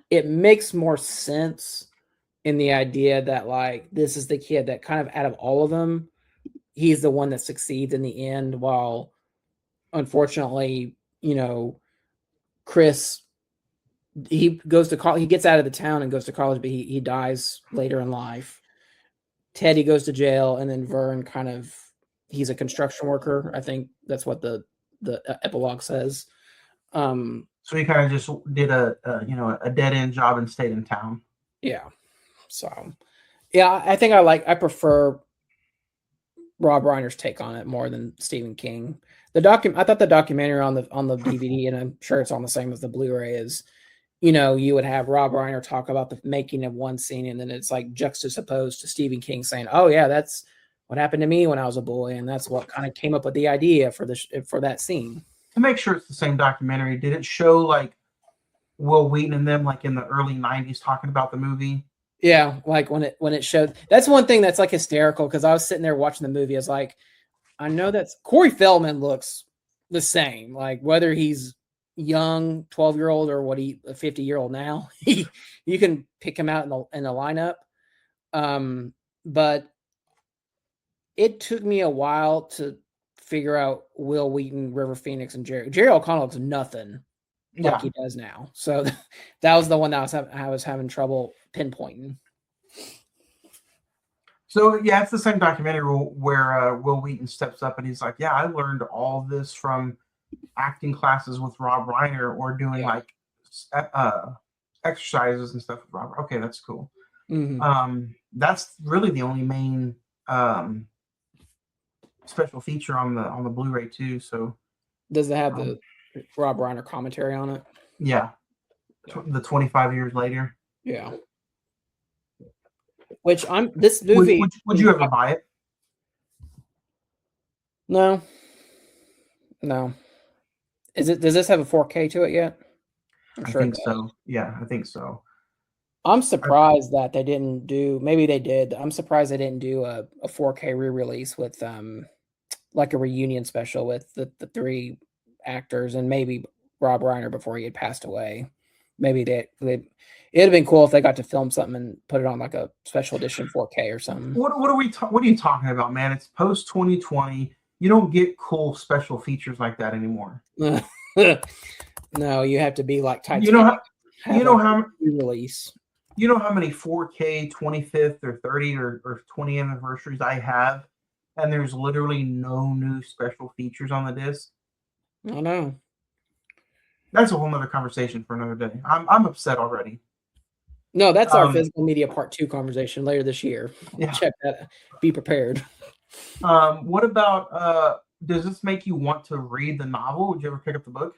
it makes more sense in the idea that like, this is the kid that kind of out of all of them, he's the one that succeeds in the end, while unfortunately, Chris, he goes to college, he gets out of the town and goes to college, but he dies later in life. Teddy goes to jail, and then Vern he's a construction worker. I think that's what the epilogue says. So he kind of just did a dead end job and stayed in town. Yeah. So, yeah, I think I prefer Rob Reiner's take on it more than Stephen King. I thought the documentary on the DVD, and I'm sure it's on the same as the Blu-ray, is, you would have Rob Reiner talk about the making of one scene, and then it's like juxtaposed to Stephen King saying, "Oh yeah, that's what happened to me when I was a boy, and that's what kind of came up with the idea for that scene." To make sure it's the same documentary, did it show like Will Wheaton and them like in the early '90s talking about the movie? Yeah, like when it showed. That's one thing that's like hysterical, because I was sitting there watching the movie. I was like, I know that's Corey Feldman looks the same, like whether he's young 12-year-old or what he a 50-year-old now. You can pick him out in the lineup. But it took me a while to figure out Will Wheaton, River Phoenix, and Jerry O'Connell looks nothing like he does now. So that was the one that I was having trouble pinpointing. So yeah, it's the same documentary where Will Wheaton steps up and he's like, "Yeah, I learned all this from acting classes with Rob Reiner or doing like exercises and stuff with Rob." Okay, that's cool. Mm-hmm. That's really the only main special feature on the Blu-ray too. So does it have the Rob Reiner commentary on it? Yeah, the 25 years later. Yeah. Which this movie. Would you ever buy it? No. Does this have a 4K to it yet? I think so. Yeah, I think so. I'm surprised that they didn't do. Maybe they did. I'm surprised they didn't do a 4K re-release with like a reunion special with the three actors and maybe Rob Reiner before he had passed away. Maybe it'd have been cool if they got to film something and put it on like a special edition 4K or something. What are you talking about, man? It's post 2020. You don't get cool special features like that anymore. No, you have to be like Titanic. You know how release. You know how many 4K 25th or 30 or 20 anniversaries I have, and there's literally no new special features on the disc. I know. That's a whole nother conversation for another day. I'm upset already. No, that's our physical media part 2 conversation later this year. Yeah. Check that. Be prepared. What about does this make you want to read the novel? Would you ever pick up the book?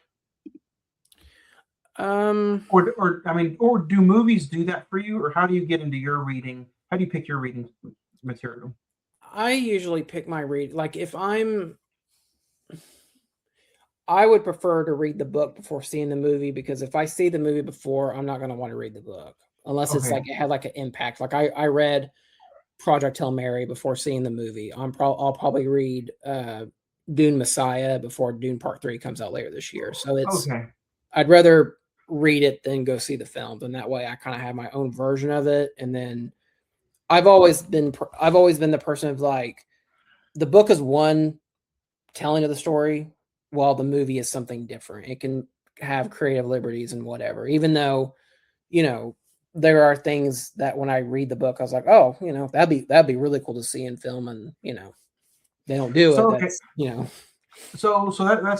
Or do movies do that for you, or how do you get into your reading? How do you pick your reading material? I usually pick my read. Like I would prefer to read the book before seeing the movie, because if I see the movie before, I'm not going to want to read the book unless it's like it had like an impact. Like I read Project Hail Mary before seeing the movie. I'll probably read Dune Messiah before Dune Part 3 comes out later this year. So I'd rather read it than go see the film, and that way I kind of have my own version of it. And then I've always been the person of like, the book is one telling of the story, while the movie is something different. It can have creative liberties and whatever, even though, there are things that when I read the book, I was like, oh, that'd be really cool to see in film, and they don't do it. So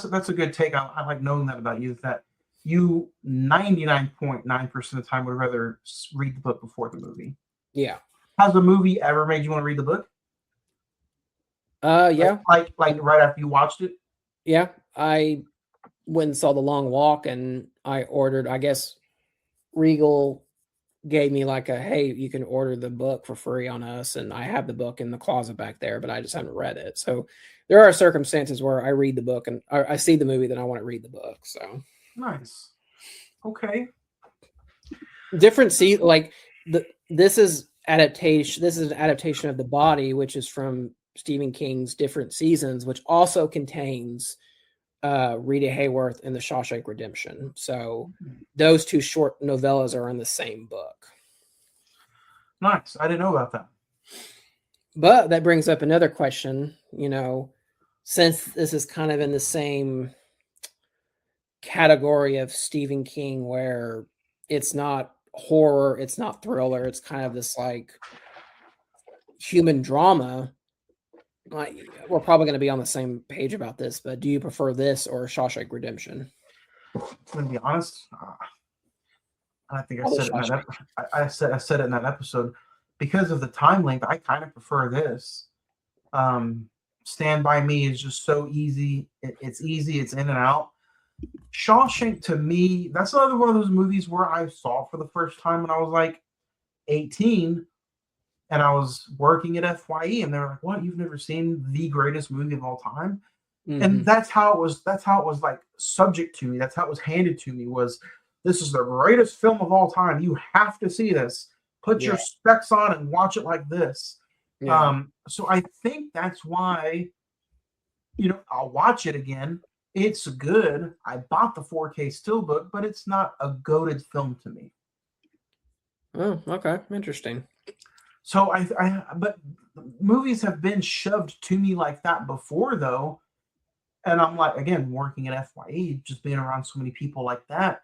that's a good take. I like knowing that about you, that you 99.9% of the time would rather read the book before the movie. Yeah. Has the movie ever made you want to read the book? Yeah. Like right after you watched it? Yeah. I went and saw The Long Walk, and I ordered, I guess Regal gave me like hey, you can order the book for free on us, and I have the book in the closet back there, but I just haven't read it. So there are circumstances where I read the book and I see the movie, then I want to read the book. So nice. Okay. Different this is adaptation. This is an adaptation of The Body, which is from Stephen King's Different Seasons, which also contains Rita Hayworth in The Shawshank Redemption. So those two short novellas are in the same book. Nice. I didn't know about that. But that brings up another question, since this is kind of in the same category of Stephen King where it's not horror, it's not thriller, it's kind of this like human drama. We're probably going to be on the same page about this, but do you prefer this or Shawshank Redemption? I'm gonna be honest. I think I Probably said it in that. Shawshank. I said it in that episode because of the time length. I kind of prefer this. Stand by Me is just so easy. It's easy. It's in and out. Shawshank to me, that's another one of those movies where I saw it for the first time when I was like 18, and I was working at FYE, and they were like, "What? You've never seen the greatest movie of all time?" Mm-hmm. And that's how it was. That's how it was like subject to me. That's how it was handed to me. Was this is the greatest film of all time? You have to see this. Put your specs on and watch it like this. Yeah. So I think that's why, I'll watch it again. It's good. I bought the 4K Steelbook, but it's not a goated film to me. Oh, okay, interesting. So but movies have been shoved to me like that before, though, and I'm like, again, working at FYE, just being around so many people like that.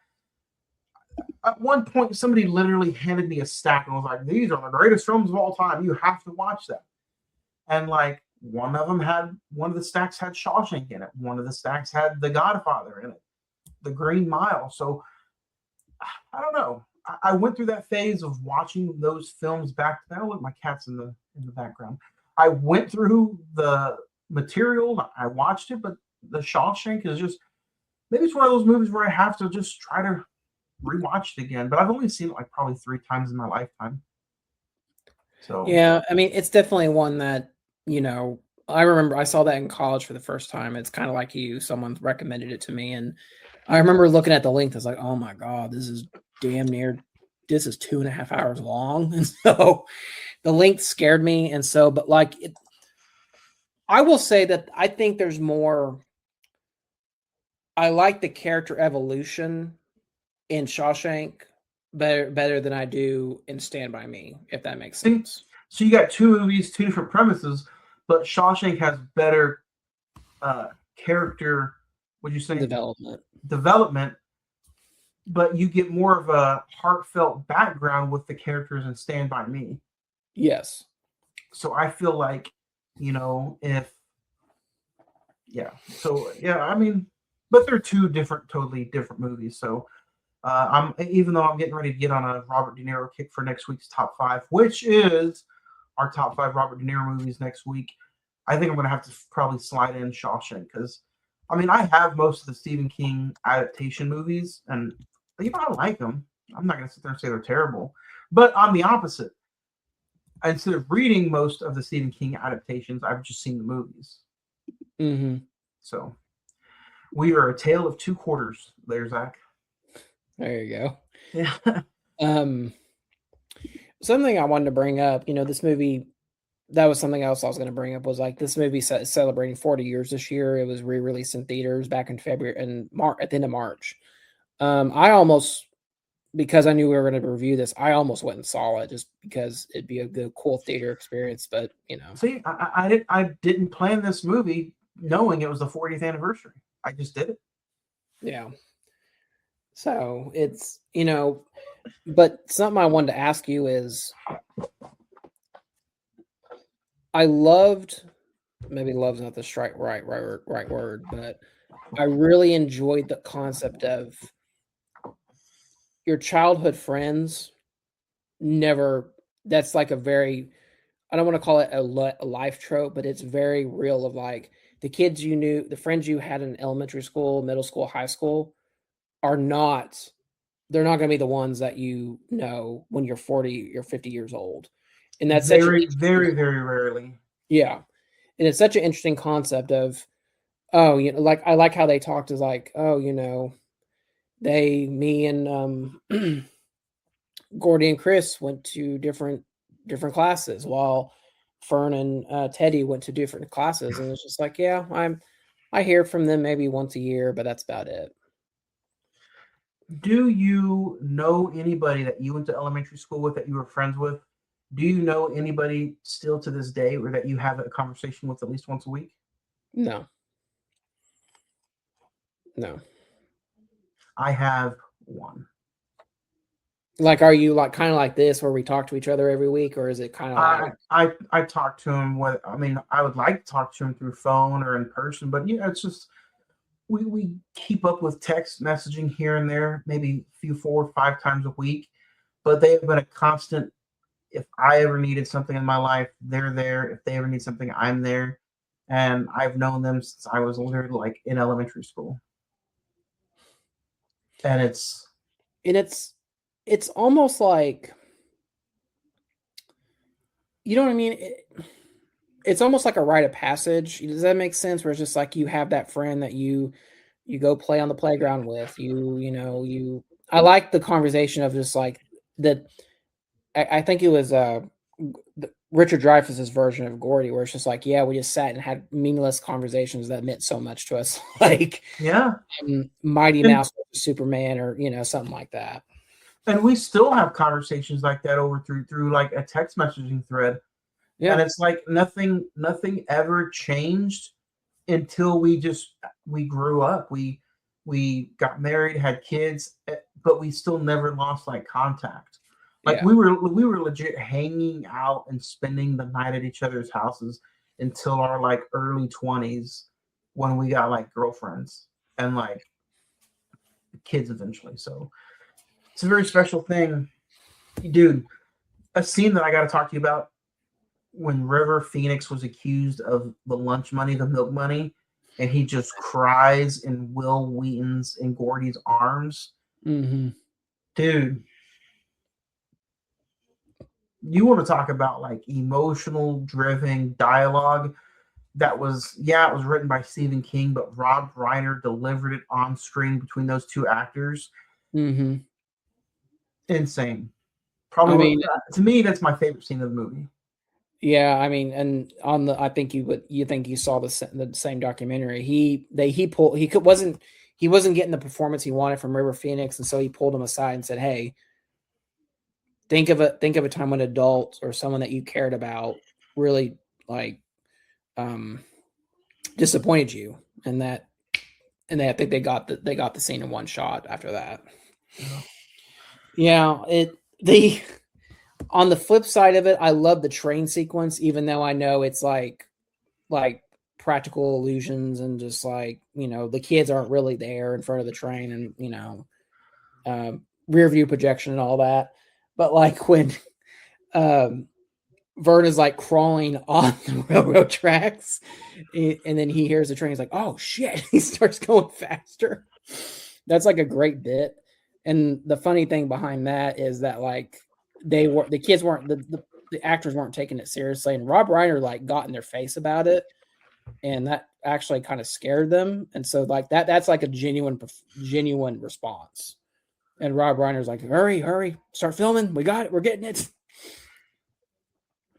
At one point, somebody literally handed me a stack and was like, "These are the greatest films of all time. You have to watch them." And like one of the stacks had Shawshank in it. One of the stacks had The Godfather in it, The Green Mile. So I don't know. I went through that phase of watching those films back to back. Look, my cat's in the background. I went through the material. I watched it, but the Shawshank is just maybe it's one of those movies where I have to just try to rewatch it again. But I've only seen it like probably 3 times in my lifetime. So yeah, I mean, it's definitely one that I remember I saw that in college for the first time. It's kind of like someone recommended it to me, and I remember looking at the length. I was like, "Oh my god, this is 2.5 hours long," and so the length scared me. And so, but like, I will say that I think there's more. I like the character evolution in Shawshank better than I do in Stand By Me, if that makes sense. So you got 2 movies, 2 different premises, but Shawshank has better character. Would you say development? But you get more of a heartfelt background with the characters in Stand By Me. Yes. So I feel like, I mean, but they're 2 totally different movies. So even though I'm getting ready to get on a Robert De Niro kick for next week's top 5, which is our top 5 Robert De Niro movies next week, I think I'm going to have to probably slide in Shawshank because, I mean, I have most of the Stephen King adaptation movies, and I like them. I'm not going to sit there and say they're terrible, but I'm the opposite. Instead of reading most of the Stephen King adaptations, I've just seen the movies. Mm-hmm. So we are a tale of 2 quarters there, Zach. There you go. Yeah. Something I wanted to bring up, this movie, that was something else I was going to bring up, was like this movie celebrating 40 years this year. It was re-released in theaters back in February and at the end of March. I almost, because I knew we were going to review this, I almost went and saw it just because it'd be a good, cool theater experience. But see, I didn't plan this movie knowing it was the 40th anniversary. I just did it. Yeah. So it's but something I wanted to ask you is, I loved, maybe love's not the right word, but I really enjoyed the concept of your childhood friends. That's like a very, I don't want to call it a life trope, but it's very real of like the kids you knew, the friends you had in elementary school, middle school, high school they're not going to be the ones that when you're 40 or 50 years old. And that's very, very, very rarely. Yeah. And it's such an interesting concept of, like, I like how they talked is like, me and Gordy and Chris went to different classes while Fern and Teddy went to different classes. And it's just like, yeah, I hear from them maybe once a year, but that's about it. Do you know anybody that you went to elementary school with that you were friends with? Do you know anybody still to this day or that you have a conversation with at least once a week? No. I have one. Like, are you like kind of like this where we talk to each other every week, or is it kind of like I talk to him with. I mean, I would like to talk to him through phone or in person, but it's just we keep up with text messaging here and there, maybe a few 4 or 5 times a week. But they have been a constant. If I ever needed something in my life, they're there. If they ever need something, I'm there. And I've known them since I was literally like in elementary school. And it's almost like, you know what I mean? It's almost like a rite of passage. Does that make sense? Where it's just like you have that friend that you go play on the playground with. I like the conversation of just like that. I think it was Richard Dreyfuss's version of Gordy, where it's just like, yeah, we just sat and had meaningless conversations that meant so much to us, like Mighty Mouse versus Superman, or something like that. And we still have conversations like that over through like a text messaging thread. Yeah. And it's like nothing ever changed until we grew up. We got married, had kids, but we still never lost like contact. Like we were legit hanging out and spending the night at each other's houses until our like early 20s, when we got like girlfriends and like kids eventually. So it's a very special thing. Dude, a scene that I got to talk to you about, when River Phoenix was accused of the lunch money, the milk money, and he just cries in Will Wheaton's and Gordy's arms. Mm-hmm. Dude, you want to talk about like emotional driven dialogue that was, it was written by Stephen King, but Rob Reiner delivered it on screen between those two actors. Mm-hmm. Insane. Probably, to me, that's my favorite scene of the movie. Yeah, I mean, and I think you saw the same documentary. He wasn't getting the performance he wanted from River Phoenix, and so he pulled him aside and said, "Hey, think of a time when an adult or someone that you cared about really like disappointed you," and I think they got the scene in one shot after that. Yeah, on the flip side of it, I love the train sequence, even though I know it's like practical illusions and just like, the kids aren't really there in front of the train and, rear view projection and all that. But like when Vern is like crawling on the railroad tracks and then he hears the train, he's like, oh shit, he starts going faster. That's like a great bit. And the funny thing behind that is that like, the kids weren't, the actors weren't taking it seriously, and Rob Reiner like got in their face about it, and that actually kind of scared them. And so like that's like a genuine response. And Rob Reiner's like, hurry, start filming, we got it, we're getting it.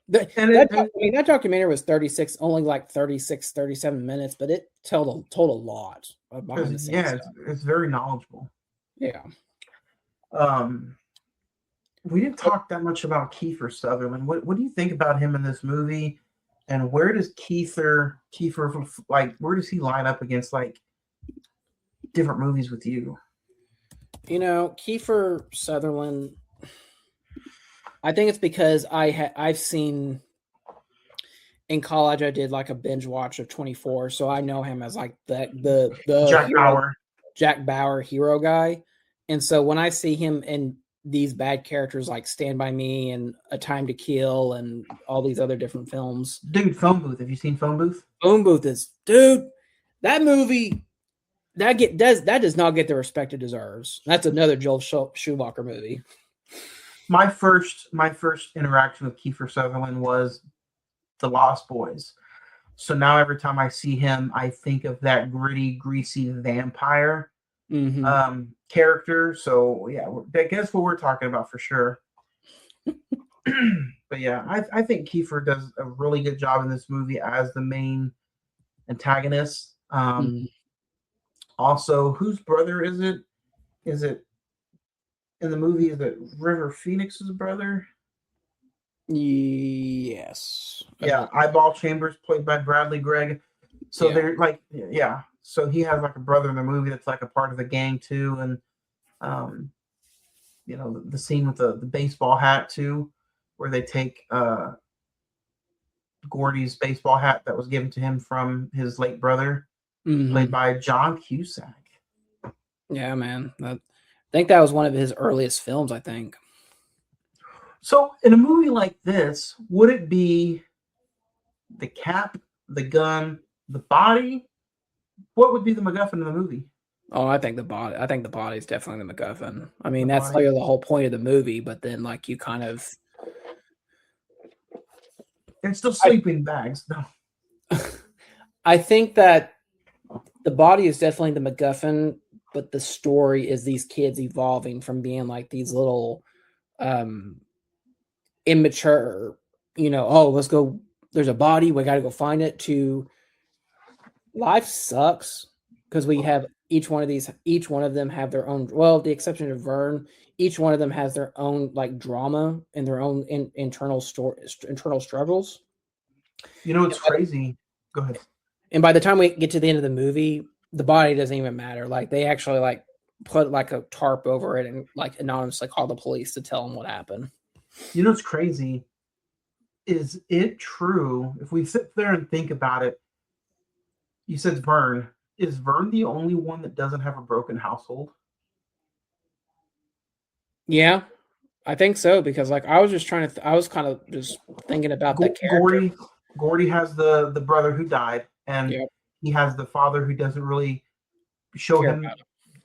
That documentary was 36, only like 36, 37 minutes, but it told a lot of behind the scenes stuff. It's very knowledgeable. Yeah. We didn't talk that much about Kiefer Sutherland. What do you think about him in this movie? And where does Kiefer like, where does he line up against like different movies with you? Kiefer Sutherland, I think it's because I've seen in college, I did like a binge watch of 24, so I know him as like the Jack Bauer hero guy. And so when I see him in these bad characters like Stand By Me and A Time to Kill and all these other different films. Dude, Phone Booth. Have you seen Phone Booth? Phone Booth is, dude, that movie does not get the respect it deserves. That's another Joel Schumacher movie. My first interaction with Kiefer Sutherland was The Lost Boys. So now every time I see him, I think of that gritty, greasy vampire character. So yeah, I guess what we're talking about for sure. But yeah, I think Kiefer does a really good job in this movie as the main antagonist. Also, whose brother is it? Is it in the movie? Is it River Phoenix's brother? Yes. Yeah, Eyeball Chambers played by Bradley Gregg. So they're like, so he has like a brother in the movie that's like a part of the gang too, and the scene with the baseball hat too, where they take Gordy's baseball hat that was given to him from his late brother, played by John Cusack. Yeah, man. I think that was one of his earliest films, I think. So in a movie like this, would it be the cap, the gun, the body? What would be the MacGuffin in the movie? Oh, I think the body. I think the body is definitely the MacGuffin. I mean, that's like the whole point of the movie. But then, like, you kind of. It's still sleeping bags. No. I think that the body is definitely the MacGuffin, but the story is these kids evolving from being like these little immature, oh, let's go, there's a body, we got to go find it, to life sucks because we have each one of them have their own, well, the exception of Vern, each one of them has their own like drama and their own internal struggles. It's crazy. Go ahead. And by the time we get to the end of the movie, the body doesn't even matter. Like they actually like put like a tarp over it and like anonymously call the police to tell them what happened. What's crazy? Is it true? If we sit there and think about it, you said Vern. Is Vern the only one that doesn't have a broken household? Yeah, I think so, because like I was just trying to, I was kind of just thinking about that character. Gordy has the brother who died, and he has the father who doesn't really show him.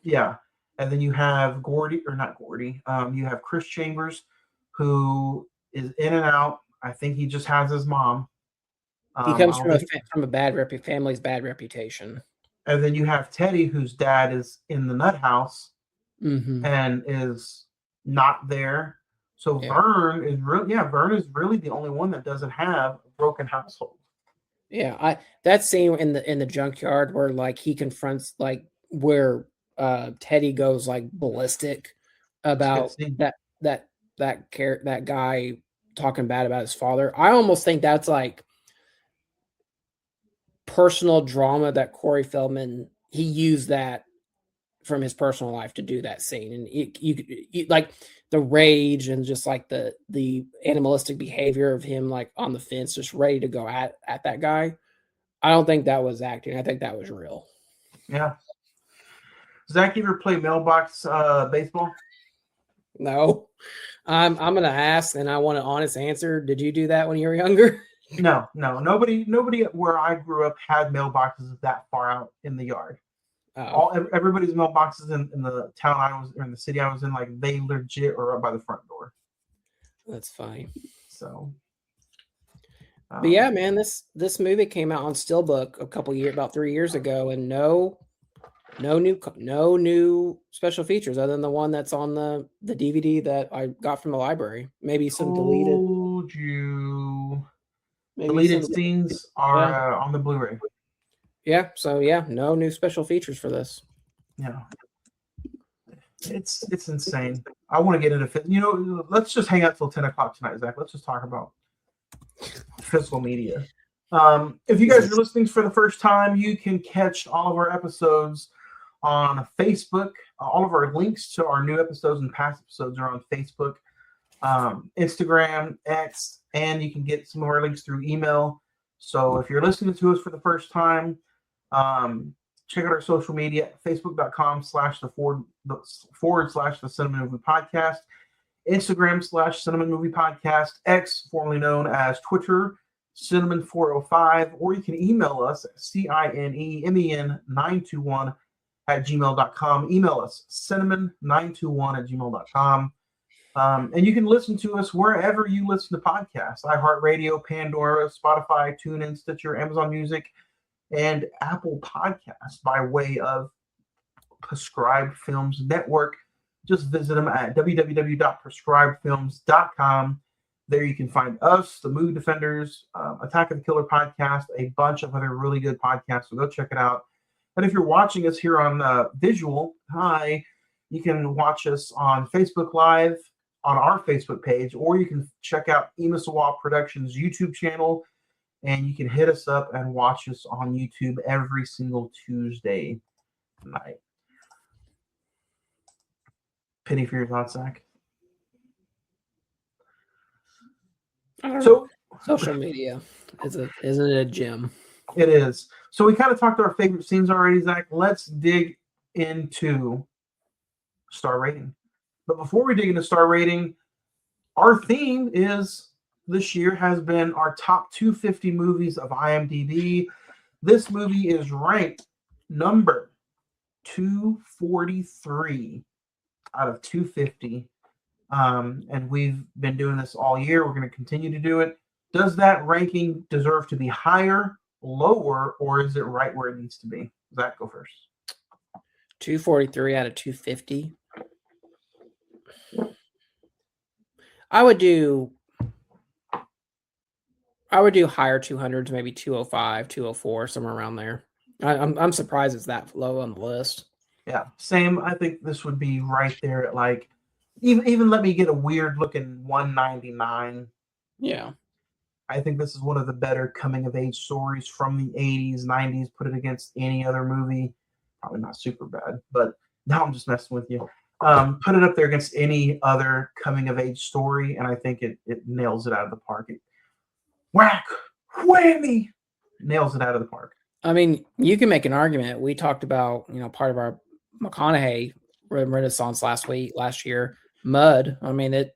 Yeah, and then you have Gordy, or not Gordy. You have Chris Chambers, who is in and out. I think he just has his mom. He comes from a family's bad reputation. And then you have Teddy, whose dad is in the nut house and is not there. So Vern is really the only one that doesn't have a broken household. Yeah, that scene in the junkyard where like he confronts like where Teddy goes like ballistic about that guy talking bad about his father. I almost think that's like personal drama that Corey Feldman, he used that from his personal life to do that scene, and you like the rage and just like the animalistic behavior of him like on the fence just ready to go at that guy. I don't think that was acting. I think that was real. Yeah. Zach, you ever play mailbox baseball? No. I'm gonna ask, and I want an honest answer. Did you do that when you were younger? No. Nobody where I grew up had mailboxes that far out in the yard. Everybody's mailboxes in the town I was, or in the city I was in, like they legit were up by the front door. That's fine. So, but yeah, man, this movie came out on Steelbook about 3 years ago, and no new special features other than the one that's on the DVD that I got from the library. Maybe some deleted. Deleted scenes are on the Blu-ray. Yeah, so no new special features for this. Yeah, it's insane. I want to get into let's just hang out till 10 o'clock tonight, Zach. Let's just talk about physical media. If you guys are listening for the first time, you can catch all of our episodes on Facebook. All of our links to our new episodes and past episodes are on Facebook, Instagram, X, and you can get some of our links through email. So if you're listening to us for the first time, check out our social media, facebook.com/the Cine-Men Movie Podcast, Instagram /Cine-Men Movie Podcast, X, formerly known as Twitter, Cine-Men405, or you can email us at cinemen921@gmail.com. Email us, cinemen921@gmail.com. And you can listen to us wherever you listen to podcasts: iHeartRadio, Pandora, Spotify, TuneIn, Stitcher, Amazon Music, and Apple Podcasts by way of Prescribed Films Network. Just visit them at www.prescribedfilms.com. There you can find us, the Movie Defenders, Attack of the Killer Podcast, a bunch of other really good podcasts, so go check it out. And if you're watching us here on visual, you can watch us on Facebook Live, on our Facebook page, or you can check out Emasawa Productions YouTube channel. And you can hit us up and watch us on YouTube every single Tuesday night. Penny for your thoughts, Zach? So social media isn't it a gym? It is. So we kind of talked our favorite scenes already, Zach. Let's dig into star rating. But before we dig into star rating, our theme is this year has been our top 250 movies of IMDb. This movie is ranked number 243 out of 250. And we've been doing this all year. We're going to continue to do it. Does that ranking deserve to be higher, lower, or is it right where it needs to be? Zach, go first. 243 out of 250. I would do higher 200s, maybe 205, 204, somewhere around there. I'm surprised it's that low on the list. Yeah, same. I think this would be right there at like even let me get a weird looking 199. Yeah. I think this is one of the better coming of age stories from the 80s, 90s. Put it against any other movie. Probably not super bad, but now I'm just messing with you. Put it up there against any other coming of age story, and I think it nails it out of the park. Whack, whammy, nails it out of the park. I mean, you can make an argument. We talked about, part of our McConaughey Renaissance last year, Mud. I mean,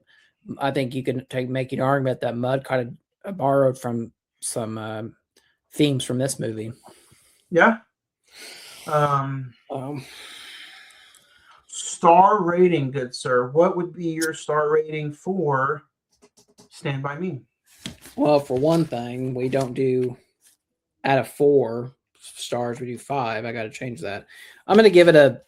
I think you can make an argument that Mud kind of borrowed from some themes from this movie. Yeah. Star rating, good sir. What would be your star rating for Stand By Me? Well, for one thing, we don't do out of 4 stars, we do 5. I got to change that. I'm going to give it a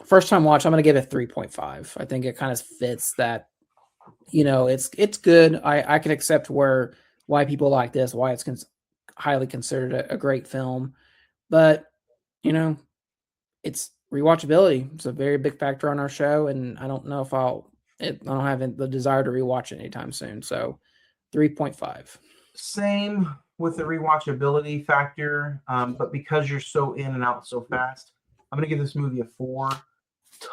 first time watch. I'm going to give it 3.5. I think it kind of fits that. It's good. I can accept why people like this, why it's highly considered a great film, but it's rewatchability. It's a very big factor on our show, and I don't know if I don't have the desire to rewatch it anytime soon. So 3.5. Same with the rewatchability factor, but because you're so in and out so fast, I'm going to give this movie a 4.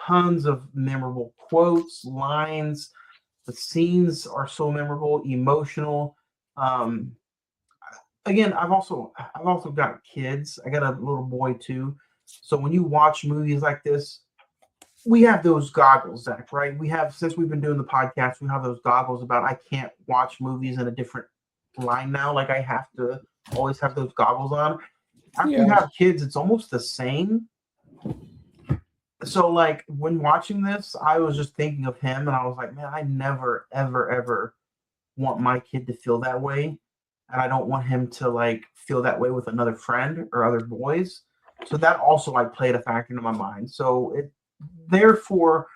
Tons of memorable quotes, lines. The scenes are so memorable, emotional. Again, I've also got kids. I got a little boy too. So when you watch movies like this, we have those goggles, Zach, right? Since we've been doing the podcast, we have those goggles about I can't watch movies in a different line now. Like I have to always have those goggles on. After you have kids, it's almost the same. So like when watching this, I was just thinking of him and I was like, man, I never, ever, ever want my kid to feel that way. And I don't want him to like feel that way with another friend or other boys. So that also like played a factor into my mind. So it therefore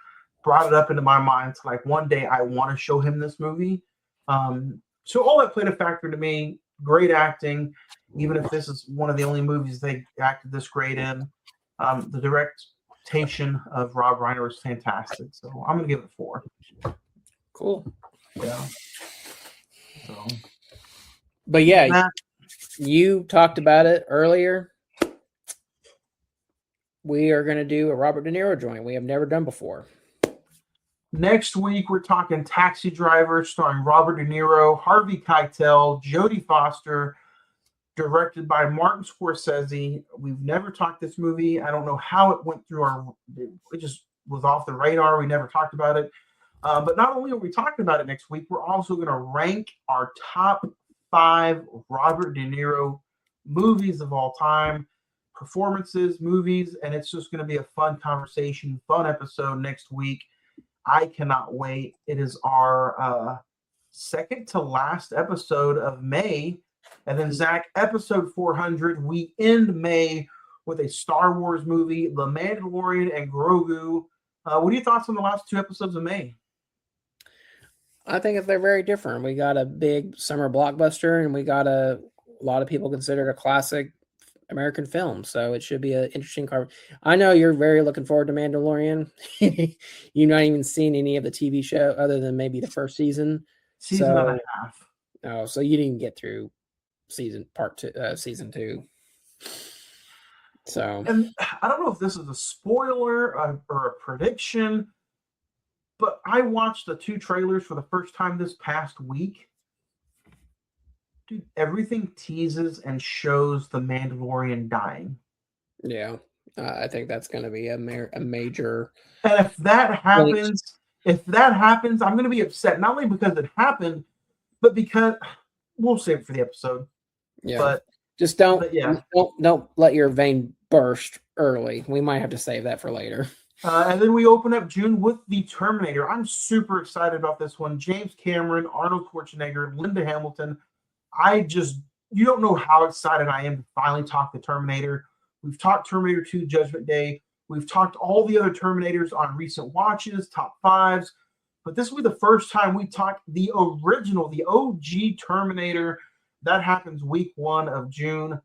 brought it up into my mind to like one day I want to show him this movie. So all that played a factor to me. Great acting, even if this is one of the only movies they acted this great in. The direction of Rob Reiner was fantastic. So I'm gonna give it a 4. Cool. Yeah. So, but yeah, you talked about it earlier. We are going to do a Robert De Niro joint we have never done before. Next week, we're talking Taxi Driver, starring Robert De Niro, Harvey Keitel, Jodie Foster, directed by Martin Scorsese. We've never talked this movie. I don't know how it went through it just was off the radar. We never talked about it. But not only are we talking about it next week, we're also going to rank our top 5 Robert De Niro movies of all time, performances, movies, and it's just going to be a fun conversation, fun episode next week. I cannot wait. It is our second to last episode of May. And then, Zach, episode 400, we end May with a Star Wars movie, The Mandalorian and Grogu. What are your thoughts on the last 2 episodes of May? I think they're very different. We got a big summer blockbuster, and we got a lot of people consider it a classic American film. So it should be an interesting conversation. I know you're very looking forward to Mandalorian. You've not even seen any of the TV show other than maybe the first season. Season and a half. Oh, so you didn't get through season 2. So, And I don't know if this is a spoiler or a prediction, but I watched the 2 trailers for the first time this past week. Dude, everything teases and shows the Mandalorian dying. yeah, I think that's going to be a major. And if that point. happens, I'm going to be upset. Not only because it happened, but because we'll save it for the episode. Yeah, But just don't yeah. don't let your vein burst early. We might have to save that for later. And then we open up June with The Terminator. I'm super excited about this one. James Cameron, Arnold Schwarzenegger, Linda Hamilton. You don't know how excited I am to finally talk The Terminator. We've talked Terminator 2 Judgment Day. We've talked all the other Terminators on recent watches, top 5s. But this will be the first time we talk the original, the OG Terminator. That happens week 1 of June.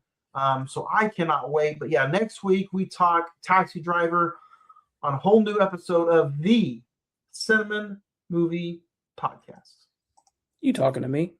So I cannot wait. But yeah, next week we talk Taxi Driver on a whole new episode of the Cine-Men Movie Podcast. You talking to me?